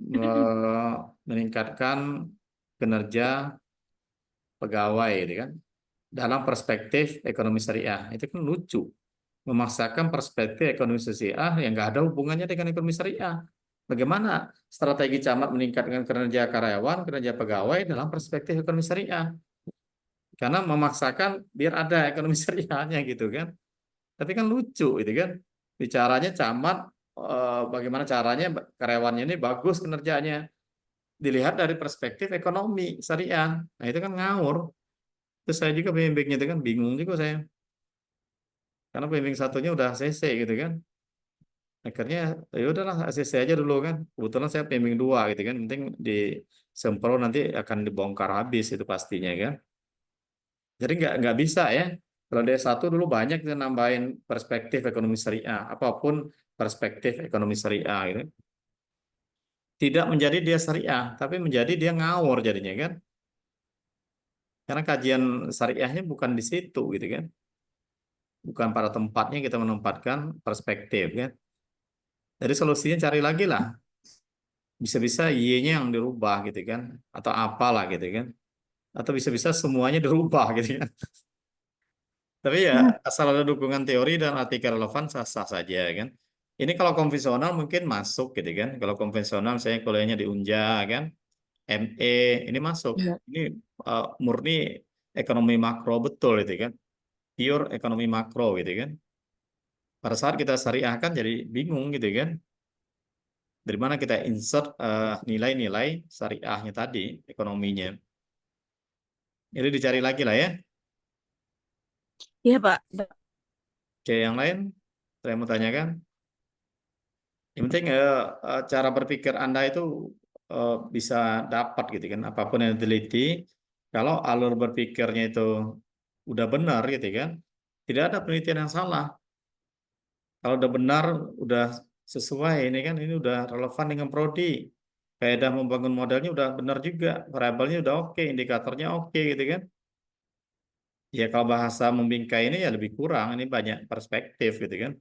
A: meningkatkan kinerja pegawai gitu kan. Dalam perspektif ekonomi syariah itu kan lucu. Memaksakan perspektif ekonomi syariah yang nggak ada hubungannya dengan ekonomi syariah. Bagaimana strategi camat meningkatkan kinerja karyawan, kinerja pegawai dalam perspektif ekonomi syariah? Karena memaksakan biar ada ekonomi syariahnya gitu kan. Tapi kan lucu itu kan. Bicaranya camat bagaimana caranya karyawannya ini bagus kinerjanya. Dilihat dari perspektif ekonomi syariah. Nah, itu kan ngawur. Terus saya juga pembimbingnya itu kan bingung juga saya. Karena pembimbing satunya udah CC gitu kan. Akhirnya ya udahlah ACC aja dulu kan. Kebetulan saya pembimbing 2 gitu kan. Penting di Sempro nanti akan dibongkar habis itu pastinya kan. Jadi nggak bisa ya. Kalau D1 dulu banyak yang nambahin perspektif ekonomi syariah, apapun perspektif ekonomi syariah gitu. Tidak menjadi dia syariah, tapi menjadi dia ngawur jadinya kan. Karena kajian syariahnya bukan di situ gitu kan. Bukan pada tempatnya kita menempatkan perspektif kan. Jadi solusinya cari lagi lah. Bisa-bisa Y-nya yang dirubah gitu kan. Atau apalah gitu kan. Atau bisa-bisa semuanya dirubah gitu kan. Tapi ya asal ada dukungan teori dan artikel relevan sah-sah saja kan. Ini kalau konvensional mungkin masuk gitu kan. Kalau konvensional saya kuliahnya di Unja kan. ME ini masuk.
E: Iya.
A: Ini murni ekonomi makro betul itu kan. Pure ekonomi makro gitu kan. Pada saat kita syariahkan jadi bingung gitu kan. Dari mana kita insert nilai-nilai syariahnya tadi, ekonominya. Jadi dicari lagi lah ya.
E: Iya, Pak.
A: Oke, yang lain saya mau tanyakan. Yang penting cara berpikir Anda itu bisa dapat gitu kan. Apapun yang diteliti, kalau alur berpikirnya itu udah benar gitu kan, tidak ada penelitian yang salah. Kalau udah benar, udah sesuai ini kan, ini udah relevan dengan prodi. Kaidah membangun modelnya udah benar juga, variabelnya udah oke, indikatornya oke gitu kan. Ya kalau bahasa membingkai ini ya lebih kurang, ini banyak perspektif gitu kan.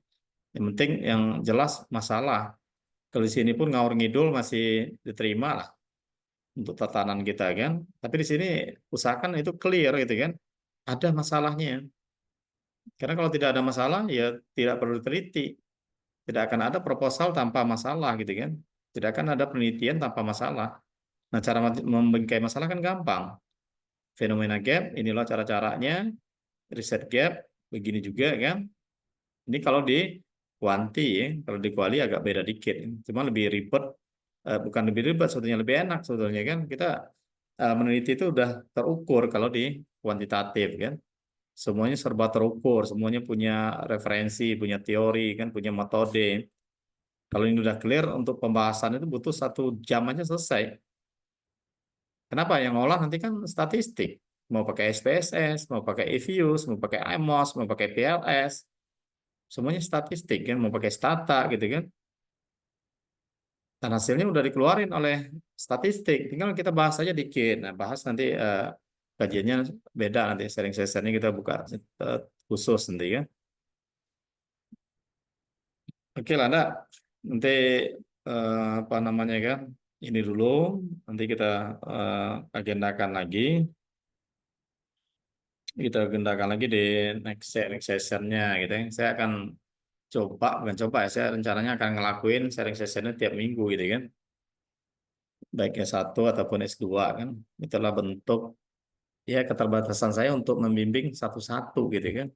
A: Yang penting yang jelas masalah. Kalau di sini pun ngawur ngidul masih diterima lah untuk tatanan kita kan. Tapi di sini usahakan itu clear gitu kan. Ada masalahnya. Karena kalau tidak ada masalah ya tidak perlu diteliti. Tidak akan ada proposal tanpa masalah gitu kan. Tidak akan ada penelitian tanpa masalah. Nah, cara membingkai masalah kan gampang. Fenomena gap, inilah cara-caranya. Riset gap, begini juga kan. Ini kalau di kuanti ya, kalau di kuali agak beda dikit. Cuma lebih ribet, bukan lebih ribet, sebetulnya lebih enak sebetulnya kan. Kita meneliti itu udah terukur kalau di kuantitatif kan. Semuanya serba terukur, semuanya punya referensi, punya teori kan, punya metode. Kalau ini udah clear untuk pembahasan itu butuh 1 jam aja selesai. Kenapa? Yang ngolah nanti kan statistik. Mau pakai SPSS, mau pakai EViews, mau pakai IMOS, mau pakai PLS. Semuanya statistik kan, mau pakai stata gitu kan. Dan hasilnya udah dikeluarin oleh statistik. Tinggal kita bahas aja dikit. Nah, bahas nanti kajiannya beda nanti. Sharing sessionnya kita buka khusus nanti kan. Oke lah, Nda. Nanti apa namanya kan? ini dulu, nanti kita agendakan lagi. Kita agendakan lagi di next sharing sessionnya gitu ya. Saya akan bukan coba ya, saya rencananya akan ngelakuin sharing sessionnya tiap minggu gitu kan. Baik S1 ataupun S2 kan. Itulah bentuk ya keterbatasan saya untuk membimbing satu-satu gitu kan.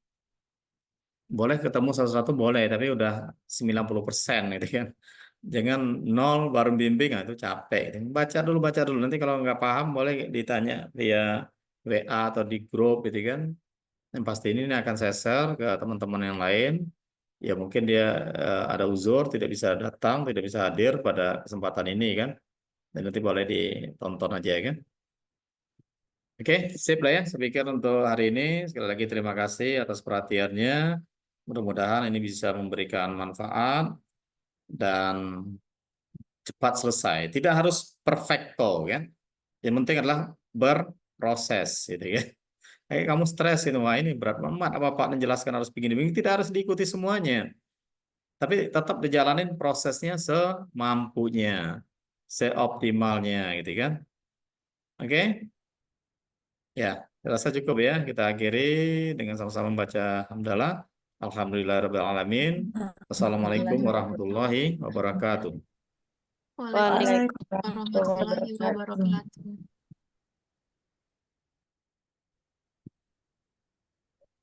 A: Boleh ketemu satu-satu boleh, tapi udah 90% gitu kan. Jangan nol baru bimbing, nah, itu capek. Baca dulu. Nanti kalau nggak paham boleh ditanya via WA atau di grup gitu kan. Yang pasti ini akan saya share ke teman-teman yang lain. Ya mungkin dia ada uzur, tidak bisa datang, tidak bisa hadir pada kesempatan ini kan. Dan nanti boleh ditonton aja kan. Oke, sip lah ya. Saya pikir untuk hari ini sekali lagi terima kasih atas perhatiannya. Mudah-mudahan ini bisa memberikan manfaat dan cepat selesai. Tidak harus perfecto kan. Yang penting adalah berproses gitu ya. Kayak kamu stres itu, wah ini berat amat apa Pak menjelaskan harus begini-begini. Tidak harus diikuti semuanya. Tapi tetap dijalanin prosesnya semampunya, seoptimalnya gitu kan. Oke? Ya, saya rasa cukup ya. Kita akhiri dengan sama-sama membaca hamdalah. Alhamdulillahirrahmanirrahim. Wassalamualaikum warahmatullahi wabarakatuh.
D: Waalaikumsalam
E: Waalaikumsalam
D: warahmatullahi wabarakatuh.